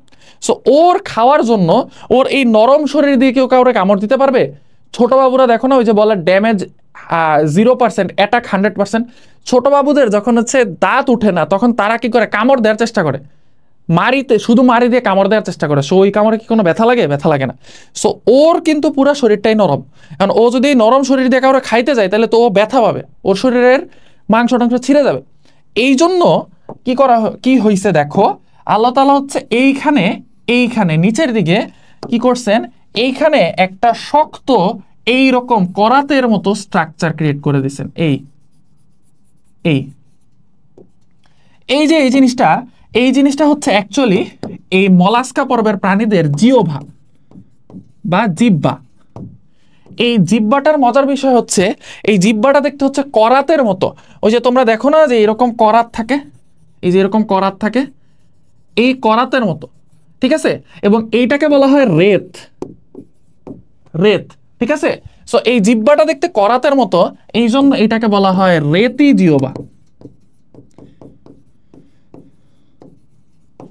সো ওর খাওয়ার জন্য ওর এই নরম শরীর দিয়ে কেউ কাউকে কামড় দিতে পারবে? ছোট বাবুরা দেখো না, ওই যে বলে ড্যামেজ 0%, অ্যাটাক 100%। ছোট বাবুদের যখন হচ্ছে দাঁত উঠে না, তখন তারা কি করে? কামড় দেওয়ার চেষ্টা করে, মারিতে শুধু মারি দিয়ে কামড় দেওয়ার চেষ্টা করে। সো ওই কামড়ে কি কোনো ব্যথা লাগে? ব্যথা লাগে না। সো ওর কিন্তু পুরো শরীরটাই নরম, কারণ ও যদি নরম শরীর দিয়ে কাউরে খাইতে যায় তাহলে তো ও ব্যথা পাবে, ওর শরীরের মাংস টাংস ছিঁড়ে যাবে। এই জন্য কি হয়েছে দেখো, আল্লাহ তাআলা হচ্ছে এইখানে এইখানে নিচের দিকে কি করছেন? এইখানে একটা শক্ত এইরকম করাতের মতো স্ট্রাকচার ক্রিয়েট করে দিয়েছেন। এই এই এই যে এই জিনিসটা হচ্ছে অ্যাকচুয়ালি এই মলাস্কা পর্বের প্রাণীদের জিহ্বা বা জিহ্বা। এই জিহ্বাটার মজার বিষয় হচ্ছে এই জিহ্বাটা দেখতে হচ্ছে করাতের মতো। ওই যে তোমরা দেখো না যে এরকম করাত থাকে, এই যে এরকম করাত থাকে, এই করাতের মতো, ঠিক আছে? এবং এইটাকে বলা হয় রেত, রেত, ঠিক আছে? সো এই জিহ্বাটা দেখতে করাতের মতো, এই জন্য এটাকে বলা হয় রেতি জিহ্বা,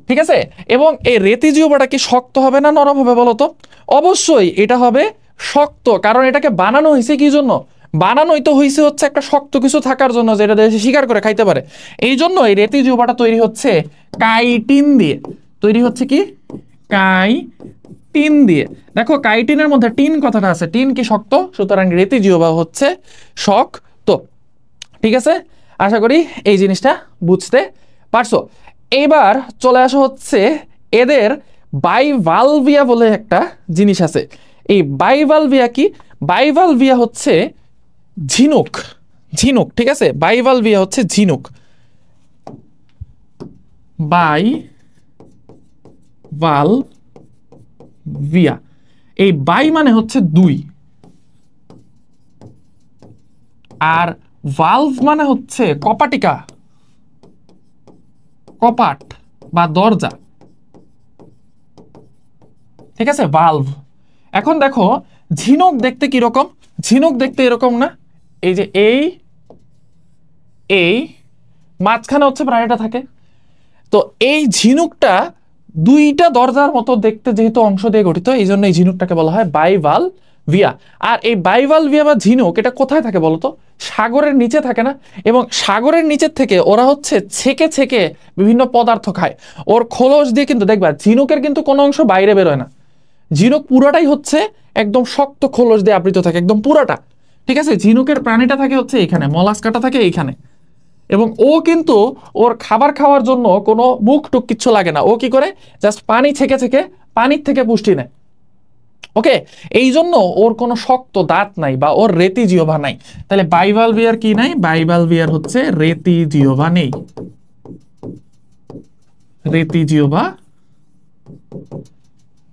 ঠিক আছে? এবং এই রেতি জিহ্বাটা কি শক্ত হবে না নরম হবে বলো তো? অবশ্যই এটা হবে শক্ত, কারণ এটাকে বানানো হয়েছে কি জন্য? বানানোই তো হয়েছে হচ্ছে একটা শক্ত কিছু থাকার জন্য, যেটা দেশে শিকার করে খাইতে পারে। এই জন্য এই রেতি জিহ্বাটা তৈরি হচ্ছে কাইটিন দিয়ে। তৈরি হচ্ছে কি? কাইটিন দিয়ে। দেখো কাইটিনের মধ্যে টিন কথাটা আছে, টিন কি শক্ত, সুতরাং রেতি জিহ্বা হচ্ছে শক্ত, ঠিক আছে? আশা করি এই জিনিসটা বুঝতে পারছো। এইবার চলে আসা হচ্ছে এদের বাইভালভিয়া বলে একটা জিনিস আছে। এই বাইভালভিয়া কি? বাইভালভিয়া হচ্ছে ঝিনুক, ঝিনুক, ঠিক আছে? বাইভালভিয়া হচ্ছে ঝিনুক, বাইভালভিয়া। এই বাই মানে হচ্ছে দুই, আর ভালভ মানে হচ্ছে কপাটিকা, কপাট বা দরজা, ঠিক আছে? ভালভ। এখন দেখো ঝিনুক দেখতে কি রকম? ঝিনুক দেখতে এরকম না? এই যে এই মাঝখানে হচ্ছে প্রাণীটা থাকে। তো এই ঝিনুকটা দুইটা দরজার মতো দেখতে যেহেতু অংশ দিয়ে গঠিত, এই জন্য এই ঝিনুকটাকে বলা হয় বাইভালভিয়া। আর এই বাইভালভিয়া বা ঝিনুক এটা কোথায় থাকে বলতো? সাগরের নিচে থাকে না? এবং সাগরের নিচের থেকে ওরা হচ্ছে ছেকে ছেকে বিভিন্ন পদার্থ খায়। ওর খোলস দিয়ে কিন্তু দেখবা ঝিনুকের কিন্তু কোনো অংশ বাইরে বেরোয় না, ঝিনুক পুরাটাই হচ্ছে একদম শক্ত খোলস দিয়ে আবৃত থাকে, একদম পুরাটা, ঠিক আছে? ঝিনুকের প্রাণীটা থাকে হচ্ছে এইখানে, মলাস্কাটা থাকে এইখানে। এবং ও কিন্তু ওর খাবার খাওয়ার জন্য কোনো মুখ টুক কিচ্ছু লাগে না, ও কি করে? জাস্ট পানি ছেকে ছেকে পানির থেকে পুষ্টি নেয়। ওকে, এই জন্য ওর কোনো শক্ত দাঁত নাই বা ওর রেতি জিহ্বা নাই। তাহলে বাইভালভিয়ার কি নাই? বাইভালভিয়ার হচ্ছে রেতি জিহ্বা নেই, রেতি জিহ্বা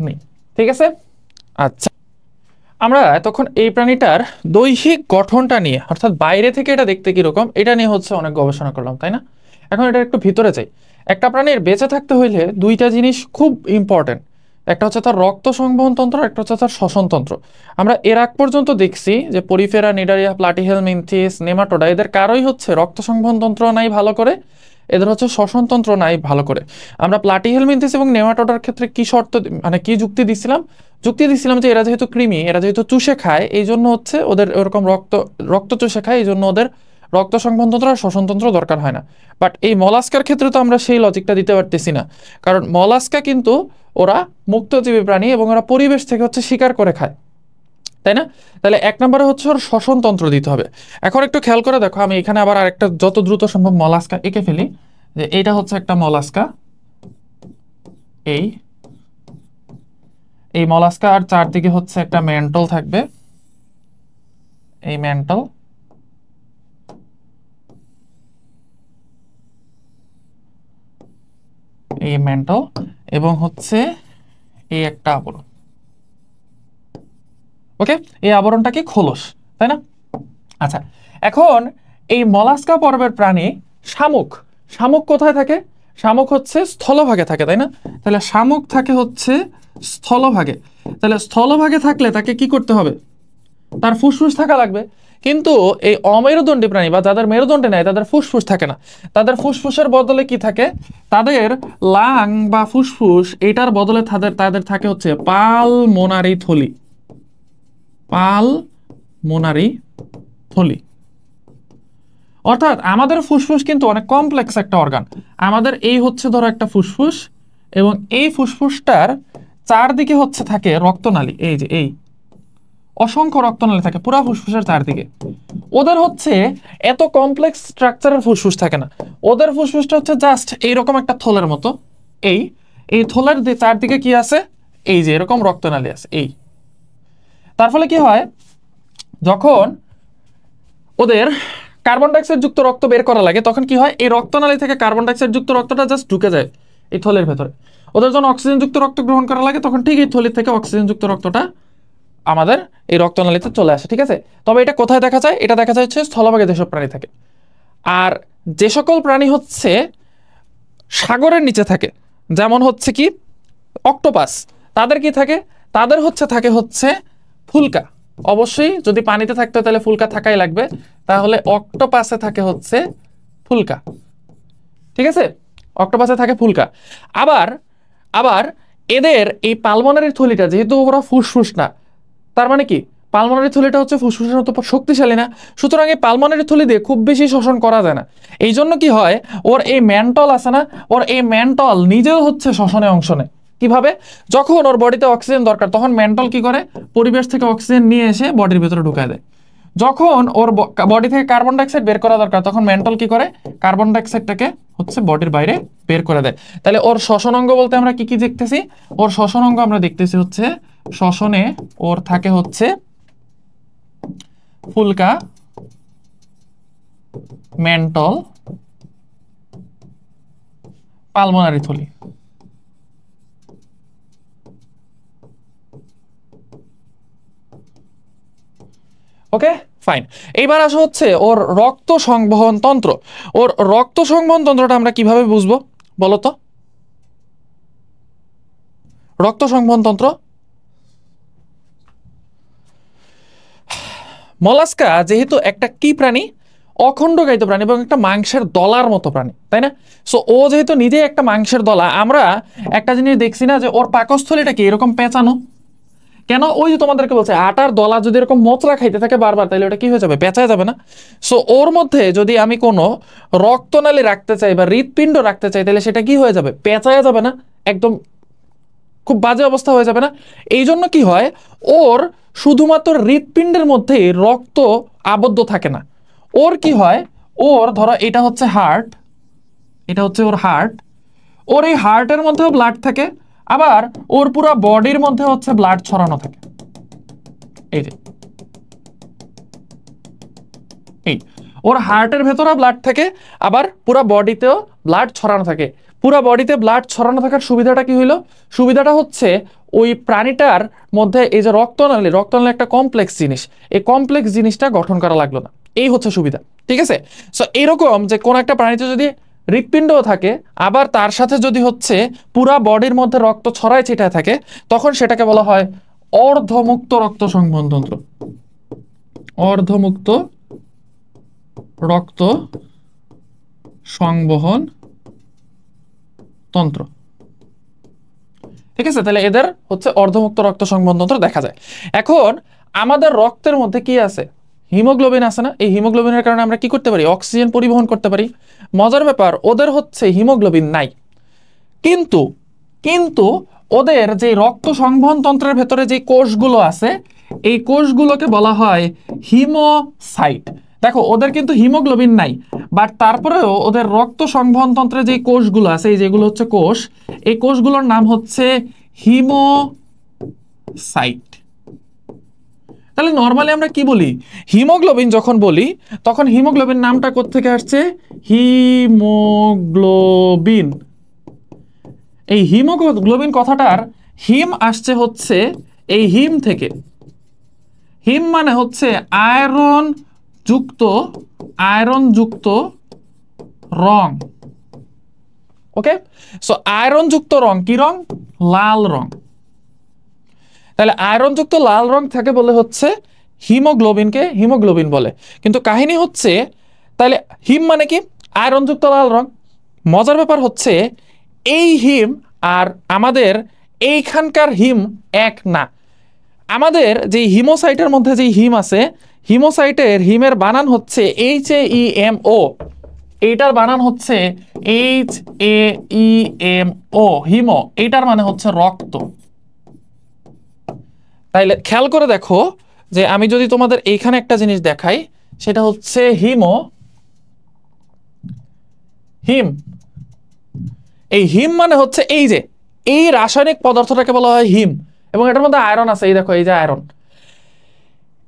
নেই, ঠিক আছে? আচ্ছা, আমরা তখন এই প্রাণীটার দৈহিক গঠনটা নিয়ে, অর্থাৎ বাইরে থেকে এটা দেখতে কিরকম, এটা নিয়ে হচ্ছে অনেক গবেষণা করলাম, তাই না? এখন এটা একটু ভিতরে যাই। একটা প্রাণীর বেঁচে থাকতে হইলে দুইটা জিনিস খুব ইম্পর্টেন্ট, একটা হচ্ছে তার রক্ত সংবহন তন্ত্র, একটা হচ্ছে তার শ্বসন তন্ত্র। আমরা এর আগ পর্যন্ত দেখছি যে পরিফেরা, নিডারিয়া, প্লাটিহেলমিনথিস, নেমাটোডা এদের কারোই হচ্ছে রক্ত সংবহন তন্ত্র নাই ভালো করে, এদের হচ্ছে শ্বসন তন্ত্র নাই ভালো করে। আমরা প্লাটিহেলমিনথিস এবং নেমাটোডার ক্ষেত্রে কি শর্ত মানে কি যুক্তি দিছিলাম? যুক্তি দিচ্ছিলাম যে এরা যেহেতু কৃমি, এরা যেহেতু চুষে খায়, এই জন্য হচ্ছে ওদের এরকম রক্ত চুষে খায়, এই জন্য ওদের রক্ত সংবহনতন্ত্র আর শ্বসনতন্ত্র দরকার হয় না। বাট এই মলাস্কার ক্ষেত্রে তো আমরা সেই লজিকটা দিতে পারতেছি না, কারণ মলাস্কা কিন্তু ওরা মুক্তজীবী প্রাণী এবং ওরা পরিবেশ থেকে হচ্ছে শিকার করে খায়। তাই না? তাহলে 1 নম্বরে হচ্ছে ওর শ্বসন তন্ত্র দিতে হবে। এখন একটু খেয়াল করে দেখো, আমি এখানে আবার আরেকটা যত দ্রুত সম্ভব মলাস্কা এঁকে ফেলি, যে এইটা হচ্ছে একটা মলাস্কা, এই মলাস্কা, আর চারদিকে হচ্ছে একটা ম্যান্টল থাকবে, এই ম্যান্টল, এই ম্যান্টল, এবং হচ্ছে এই একটা আবরণ। ওকে, এই আবরণটা কি খোলস, তাই না? আচ্ছা, এখন এই মলাস্কা পর্বের প্রাণী শামুক, শামুক কোথায় থাকে? শামুক হচ্ছে স্থলভাগে থাকে, তাই না? তাহলে শামুক থাকে হচ্ছে স্থলভাগে। তাহলে স্থলভাগে থাকলে তাকে কি করতে হবে? তার ফুসফুস থাকা লাগবে। কিন্তু এই অমেরুদণ্ডী প্রাণী বা যাদের মেরুদণ্ডে নেয় তাদের ফুসফুস থাকে না। তাদের ফুসফুসের বদলে কি থাকে? তাদের লাং বা ফুসফুস, এটার বদলে তাদের থাকে হচ্ছে পালমোনারি থলি, পালমোনারি থলি। অর্থাৎ আমাদের ফুসফুস কিন্তু অনেক কমপ্লেক্স একটা অর্গান। আমাদের এই হচ্ছে ধরো একটা ফুসফুস, এবং এই ফুসফুসটার চারদিকে হচ্ছে থাকে রক্তনালী, এই যে এই অসংখ্য রক্তনালী থাকে পুরো ফুসফুসের চারদিকে। ওদের হচ্ছে এত কমপ্লেক্স স্ট্রাকচারের ফুসফুস থাকে না, ওদের ফুসফুসটা হচ্ছে জাস্ট এইরকম একটা থলের মতো। এই থলের চারদিকে কি আছে? এই যে এরকম রক্তনালী আছে। তার ফলে কি হয়, যখন ওদের কার্বন ডাইঅক্সাইড যুক্ত রক্ত বের করা লাগে তখন কি হয়, এই রক্তনালী থেকে কার্বন ডাইঅক্সাইড যুক্ত রক্তটা জাস্ট ঢুকে যায় এই থলের ভেতরে। ওদের যখন অক্সিজেন যুক্ত রক্ত গ্রহণ করা লাগে তখন ঠিক এই থলি থেকে অক্সিজেন যুক্ত রক্তটা আমাদের এই রক্তনালীতে চলে আসে, ঠিক আছে? তবে এটা কোথায় দেখা যায়? এটা দেখা যায় হচ্ছে স্থলভাগে যেসব প্রাণী থাকে। আর যে সকল প্রাণী হচ্ছে সাগরের নিচে থাকে, যেমন হচ্ছে কি অক্টোপাস, তাদের কি থাকে? তাদের থাকে হচ্ছে ফুলকা। অবশ্যই যদি পানিতে থাকতে হয় তাহলে ফুলকা থাকাই লাগবে, তাহলে অক্টোপাসে থাকে হচ্ছে ফুলকা, ঠিক আছে? অক্টোপাসে থাকে ফুলকা। আবার আবার এদের এই পালমোনারি থলিটা, যেহেতু ওরা ফুসফুস না, তার মানে কি পালমোনারি থলিটা হচ্ছে ফুসফুসের মতো শক্তিশালী না, সুতরাং এই পালমোনারি থলি দিয়ে খুব বেশি শোষণ করা যায় না। এই জন্য কি হয়, ওর এই ম্যান্টল আছে না, ওর এই ম্যান্টল নিজেও হচ্ছে শোষণে অংশ নেয়। কিভাবে? যখন ওর বডিতে অক্সিজেন দরকার তখন ম্যান্টল কি করে, পরিবেশ থেকে অক্সিজেন নিয়ে এসে বডির ভেতরে ঢুকায় দেয়। যখন ওর বডি থেকে কার্বন ডাইঅক্সাইড বের করা দরকার তখন ম্যান্টল কি করে, কার্বন ডাইঅক্সাইডটাকে হচ্ছে বডির বাইরে বের করে দেয়। তাহলে ওর শ্বসন অঙ্গ বলতে আমরা কি কি দেখতেছি? ওর শ্বসন অঙ্গ আমরা দেখতেছি হচ্ছে শ্বসনে ওর থাকে হচ্ছে ফুলকা, ম্যান্টল, পালমোনারি থলি। ওকে, ফাইন। এইবার আসো হচ্ছে ওর রক্ত সংবহন তন্ত্র। ওর রক্ত সংবহন তন্ত্রটা আমরা কিভাবে বুঝবো বলো তো? রক্ত সংবহন তন্ত্র, মলাস্কা যেহেতু একটা কি প্রাণী, অখণ্ডকায়িত প্রাণী এবং একটা মাংসের দলার মতো প্রাণী, তাই না? সো ও যেহেতু নিজে একটা মাংসের দলা, আমরা একটা জিনিস দেখছি না যে ওর পাকস্থলীটা কি এরকম পেঁচানো কেন? ওই যে তোমাদেরকে বলছে আটার দলা যদি এরকম মোচড়া খাইতে থাকে বারবার, তাহলে ওটা কি হয়ে যাবে? পেঁচায় যাবে না? সো ওর মধ্যে যদি আমি কোনো রক্তনালী রাখতে চাই বা হৃৎপিণ্ড রাখতে চাই তাহলে সেটা কি হয়ে যাবে? পেঁচায় যাবে না? একদম খুব বাজে অবস্থা হয়ে যাবে না? এই জন্য কি হয়, ওর শুধুমাত্র হৃৎপিণ্ডের মধ্যে রক্ত আবদ্ধ থাকে না। ওর কি হয়, ওর ধরো এটা হচ্ছে হার্ট, এটা হচ্ছে ওর হার্ট, ওর এই হার্টের মধ্যেও ব্লাড থাকে, আবার ওর পুরো বডির মধ্যে হচ্ছে ব্লাড ছড়ানো থাকে। এই যে এই ওর হার্টের ভেতরে ব্লাড থাকে, আবার পুরো বডিতেও ব্লাড ছড়ানো থাকে। পুরো বডিতে ব্লাড ছড়ানো থাকার সুবিধাটা কি হইলো? সুবিধাটা হচ্ছে ওই প্রাণীটার মধ্যে এই যে রক্তনালী, রক্তনালী একটা কমপ্লেক্স জিনিস, এই কমপ্লেক্স জিনিসটা গঠন করা লাগলো না। এই হচ্ছে সুবিধা, ঠিক আছে? সো এরকম যে কোন একটা প্রাণীতে যদি হৃৎপিণ্ডও থাকে আবার তার সাথে যদি হচ্ছে পুরা বডির মধ্যে রক্ত ছড়ায় ছিটায় থাকে, তখন সেটাকে বলা হয় অর্ধমুক্ত রক্ত সংবহন তন্ত্র। অর্ধমুক্ত রক্ত সংবহন তন্ত্র, ঠিক আছে? তাহলে এদের হচ্ছে অর্ধমুক্ত রক্ত সংবহন তন্ত্র দেখা যায়। এখন আমাদের রক্তের মধ্যে কি আছে? হিমোগ্লোবিন আছে না? এই হিমোগ্লোবিনের কারণে আমরা কি করতে পারি? অক্সিজেন পরিবহন করতে পারি। মজার ব্যাপার, ওদের হচ্ছে হিমোগ্লোবিন নাই, কিন্তু কিন্তু ওদের যে রক্ত সংবহন তন্ত্রের ভেতরে যে কোষগুলো আছে এই কোষগুলোকে বলা হয় হিমোসাইট। দেখো ওদের কিন্তু হিমোগ্লোবিন নাই, বাট তারপরেও ওদের রক্ত সংবহনতন্ত্রে যে কোষগুলো আছে, এই যেগুলো হচ্ছে কোষ, এই কোষগুলোর নাম হচ্ছে হিমোসাইট। তাহলে নর্মালি আমরা কি বলি, হিমোগ্লোবিন যখন বলি তখন হিমোগ্লোবিন নামটা কোত্থেকে আসছে, হিমোগ্লোবিন। এই হিমোগ্লোবিন কথাটার হিম আসছে হচ্ছে এই হিম থেকে। হিম মানে হচ্ছে আয়রন যুক্ত রং। ওকে, সো আয়রন যুক্ত রং কি রং, লাল রং। তাহলে আয়রন যুক্ত লাল রং থাকে বলে হচ্ছে হিমোগ্লোবিনকে হিমোগ্লোবিন বলে। কিন্তু কাহিনী হচ্ছে তাহলে হিম মানে কি, আয়রন যুক্ত লাল রং। মজার ব্যাপার হচ্ছে এই হিম আর আমাদের এইখানকার হিম এক না। আমাদের যে হিমোসাইটের মধ্যে যে হিম আছে, হিমোসাইটের হিমের বানান হচ্ছে HAEMO, এইটার বানান হচ্ছে HAEMO, হিমো। এইটার মানে হচ্ছে রক্ত। তাইলে খেয়াল করে দেখো যে আমি যদি তোমাদের এইখানে একটা জিনিস দেখাই, সেটা হচ্ছে হিম। এই হিম মানে হচ্ছে এই যে এই রাসায়নিক পদার্থটাকে বলা হয় হিম, এবং এটার মধ্যে আয়রন আছে। এই দেখো, এই যে আয়রন।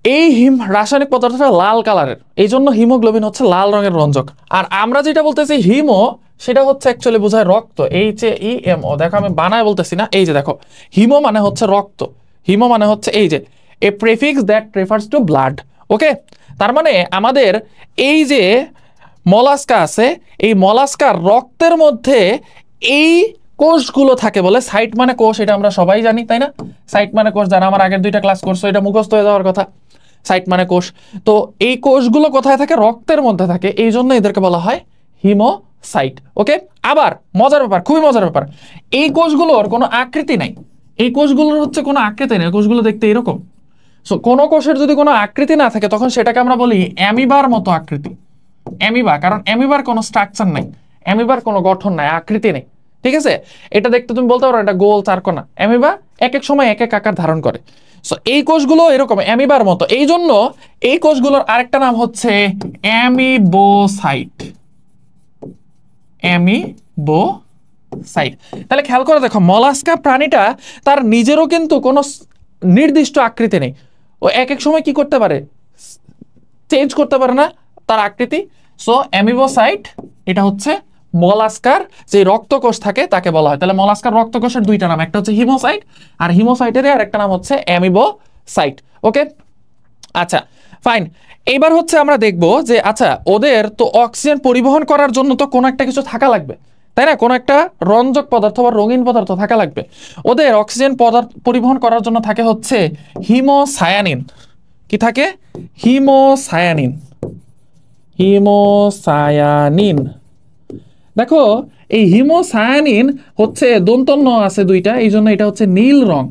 এই হিম রাসায়নিক পদার্থটা লাল কালারের, এই জন্য হিমোগ্লোবিন হচ্ছে লাল রঙের রঞ্জক। আর আমরা যেটা বলতেছি হিমো, সেটা হচ্ছে অ্যাকচুয়ালি বোঝায় রক্ত, HAEMO। দেখো আমি বানায় বলতেছি না, এই যে দেখো, হিমো মানে হচ্ছে রক্ত। হিমো মানে হচ্ছে এই যে a prefix that refers to blood. Okay, তার মানে আমাদের এই যে মলাস্কা আছে, এই মলাস্কার রক্তের মধ্যে এই কোষগুলো থাকে বলে সাইট মানে কোষ, এটা আমরা সবাই জানি তাই না? সাইট মানে কোষ, যারা আমার আগের 2টা ক্লাস করছো এটা মুখস্থ হয়ে যাওয়ার কথা। সাইট মানে কোষ। তো এই কোষগুলো কোথায় থাকে, রক্তের মধ্যে থাকে, এই জন্য এদেরকে বলা হয় হিমোসাইট। ওকে, আবার মজার ব্যাপার, খুবই মজার ব্যাপার, এই কোষগুলোর কোনো আকৃতি নাই। এই কোষগুলোর হচ্ছে কোনো আকৃতি নেই, কোষগুলো দেখতে এরকম। সো কোনো কোষের যদি কোনো আকৃতি না থাকে তখন সেটাকে আমরা বলি অ্যামিবার মতো আকৃতি। অ্যামিবা, কারণ অ্যামিবার কোনো স্ট্রাকচার নাই, অ্যামিবার কোনো গঠন নাই, আকৃতি নেই। ঠিক আছে, এটা দেখতে তুমি বলতে পারো এটা গোল চারকোনা। অ্যামিবা এক এক সময় এক এক আকার ধারণ করে। সো এই কোষগুলো এরকম অ্যামিবার মতো, এই জন্য এই কোষগুলোর আরেকটা নাম হচ্ছে অ্যামিবোসাইট। অ্যামিবোসাইট। তাহলে খেয়াল করে দেখো, মলাস্কা প্রাণীটা তার নিজেরও কিন্তু কোনো নির্দিষ্ট আকৃতি নেই, ও এক এক সময় কি করতে পারে, চেঞ্জ করতে পারে না তার আকৃতি। সো অ্যামিবোসাইট এটা হচ্ছে মলাস্কার যে রক্তকোষ থাকে তাকে বলা হয়। তাহলে মলাস্কার রক্তকোষের 2টা নাম, একটা হচ্ছে হিমোসাইট, আর হিমোসাইটের আরেকটা নাম হচ্ছে অ্যামিবোসাইট। ওকে, আচ্ছা ফাইন। এইবার হচ্ছে আমরা দেখব যে আচ্ছা ওদের তো অক্সিজেন পরিবহন করার জন্য তো কোনো একটা কিছু থাকা লাগবে, তাই না? কোনো একটা রঞ্জক পদার্থ বা রঙিন পদার্থ থাকা লাগবে। ওদের অক্সিজেন পরিবহন করার জন্য থাকে হচ্ছে হিমোসায়ানিন। কি থাকে, হিমোসায়ানিন। হিমোসায়ানিন। দেখো এই হিমোসায়ানিন হচ্ছে দন্তন্য আছে 2টা, এই জন্য এটা হচ্ছে নীল রং।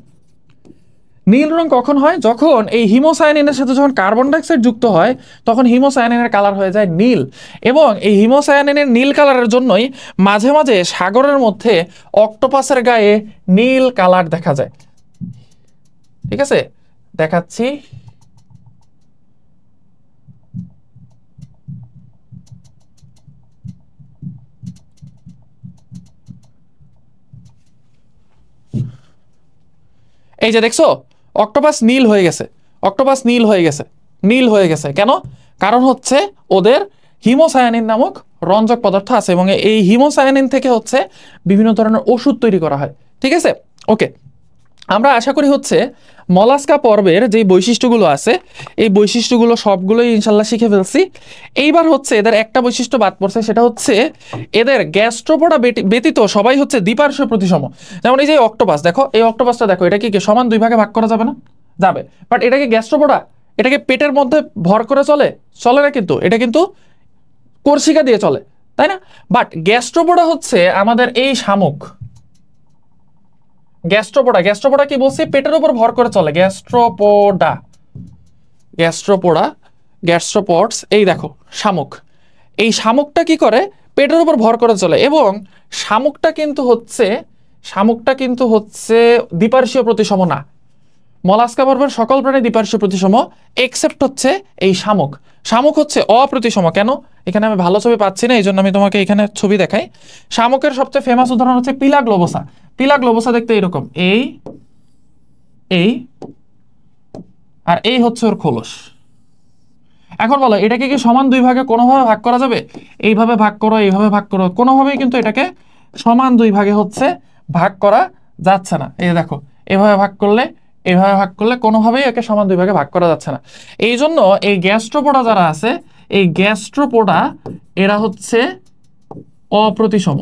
নীল রং কখন হয়, যখন এই হিমোসায়ানিনের সাথে যখন কার্বন ডাইঅক্সাইড যুক্ত হয় তখন হিমোসায়ানিনের কালার হয়ে যায় নীল। এবং এই হিমোসায়ানিনের নীল কালারের জন্যই মাঝে মাঝে সাগরের মধ্যে অক্টোপাসের গায়ে নীল কালার দেখা যায়। ঠিক আছে, দেখাচ্ছি। এই যে দেখছো, অক্টোপাস নীল হয়ে গেছে, অক্টোপাস নীল হয়ে গেছে, নীল হয়ে গেছে কেন? কারণ হচ্ছে ওদের হিমোসায়ানিন নামক রঞ্জক পদার্থ আছে, এবং এই হিমোসায়ানিন থেকে হচ্ছে বিভিন্ন ধরনের ওষুধ তৈরি করা হয়। ঠিক আছে, ওকে। আমরা আশা করি হচ্ছে মলাস্কা পর্বের যে বৈশিষ্ট্যগুলো আছে এই বৈশিষ্ট্যগুলো সবগুলোই ইনশাল্লাহ শিখে ফেলছি। এইবার হচ্ছে এদের একটা বৈশিষ্ট্য বাদ পড়ছে, সেটা হচ্ছে এদের গ্যাস্ট্রোপোডা ব্যতীত সবাই হচ্ছে দ্বিপার্শ্বীয় প্রতিসম। যেমন এই যে অক্টোপাস, দেখো এই অক্টোপাসটা দেখো, এটা কি সমান 2 ভাগে ভাগ করা যাবে না? যাবে, বাট এটাকে গ্যাস্ট্রোপোডা, এটাকে পেটের মধ্যে ভর করে চলে? চলে না, কিন্তু এটা কিন্তু কর্ষিকা দিয়ে চলে, তাই না? বাট গ্যাস্ট্রোপোডা হচ্ছে আমাদের এই শামুক। গ্যাস্ট্রোপোডা, গ্যাস্ট্রোপোডা কি বলছি, পেটের উপর ভর করে চলে। গ্যাস্ট্রোপোডা, গ্যাস্ট্রোপোডা, গ্যাস্ট্রোপডস, এই দেখো শামুক। এই শামুকটা কি করে, পেটের উপর ভর করে চলে, এবং শামুকটা কিন্তু হচ্ছে দ্বিপার্শ্বীয় প্রতিসম না। মলাস্কা পর্বের সকল প্রাণী দ্বিপার্শ্বীয় প্রতিসম এক্সেপ্ট হচ্ছে এই শামুক। শামুক হচ্ছে অপ্রতিসম। কেন? এখানে আমি ভালো ছবি পাচ্ছি না, এই জন্য আমি তোমাকে এখানে ছবি দেখাই। শামুকের সবচেয়ে ফেমাস উদাহরণ হচ্ছে পিলা গ্লোবোসা। পিলা গ্লোবোসা দেখতে এরকম, এই এই আর এই হচ্ছে ওর খোলস। এখন বলো এটাকে কি সমান দুই ভাগে কোনোভাবে ভাগ করা যাবে? এইভাবে ভাগ করো, এইভাবে ভাগ করো, কোনোভাবেই কিন্তু এটাকে সমান দুই ভাগে হচ্ছে ভাগ করা যাচ্ছে না। এই দেখো, এভাবে ভাগ করলে, এভাবে ভাগ করলে কোনোভাবেই একে সমান দুই ভাগে ভাগ করা যাচ্ছে না। এই জন্য এই গ্যাস্ট্রোপোডা যারা আছে, এই গ্যাস্ট্রোপোডা এরা হচ্ছে অপ্রতিসম।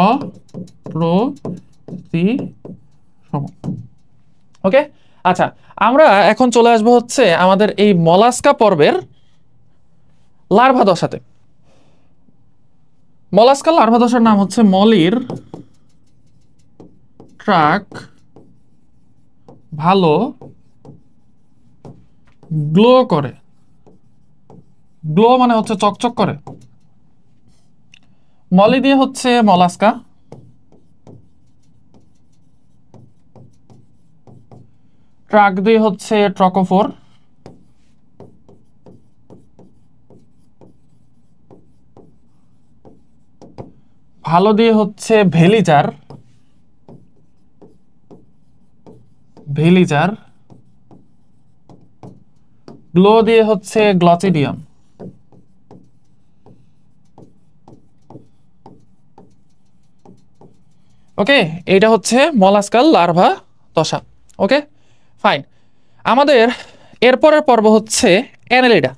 অপ্রতিসম। ওকে, আচ্ছা, আমরা এখন চলে আসবো হচ্ছে আমাদের এই মলাস্কা পর্বের লার্ভা দশাতে। মলাস্কা লার্ভা দশার নাম হচ্ছে মলির ট্রাক ভালো গ্লো করে। গ্লো মানে হচ্ছে চকচক করে। মলি দিয়ে হচ্ছে মলাস্কা, ট্রাক দিয়ে হচ্ছে ট্রকোফোর, ভালো দিয়ে হচ্ছে ভেলিজার, ভেলিজার, গ্লো দিয়ে হচ্ছে গ্লচিডিয়াম। ওকে, এটা হচ্ছে মলাস্কাল লার্ভা দশা। ওকে, ফাইন। আমাদের এরপরের পর্ব হচ্ছে অ্যানেলিডা।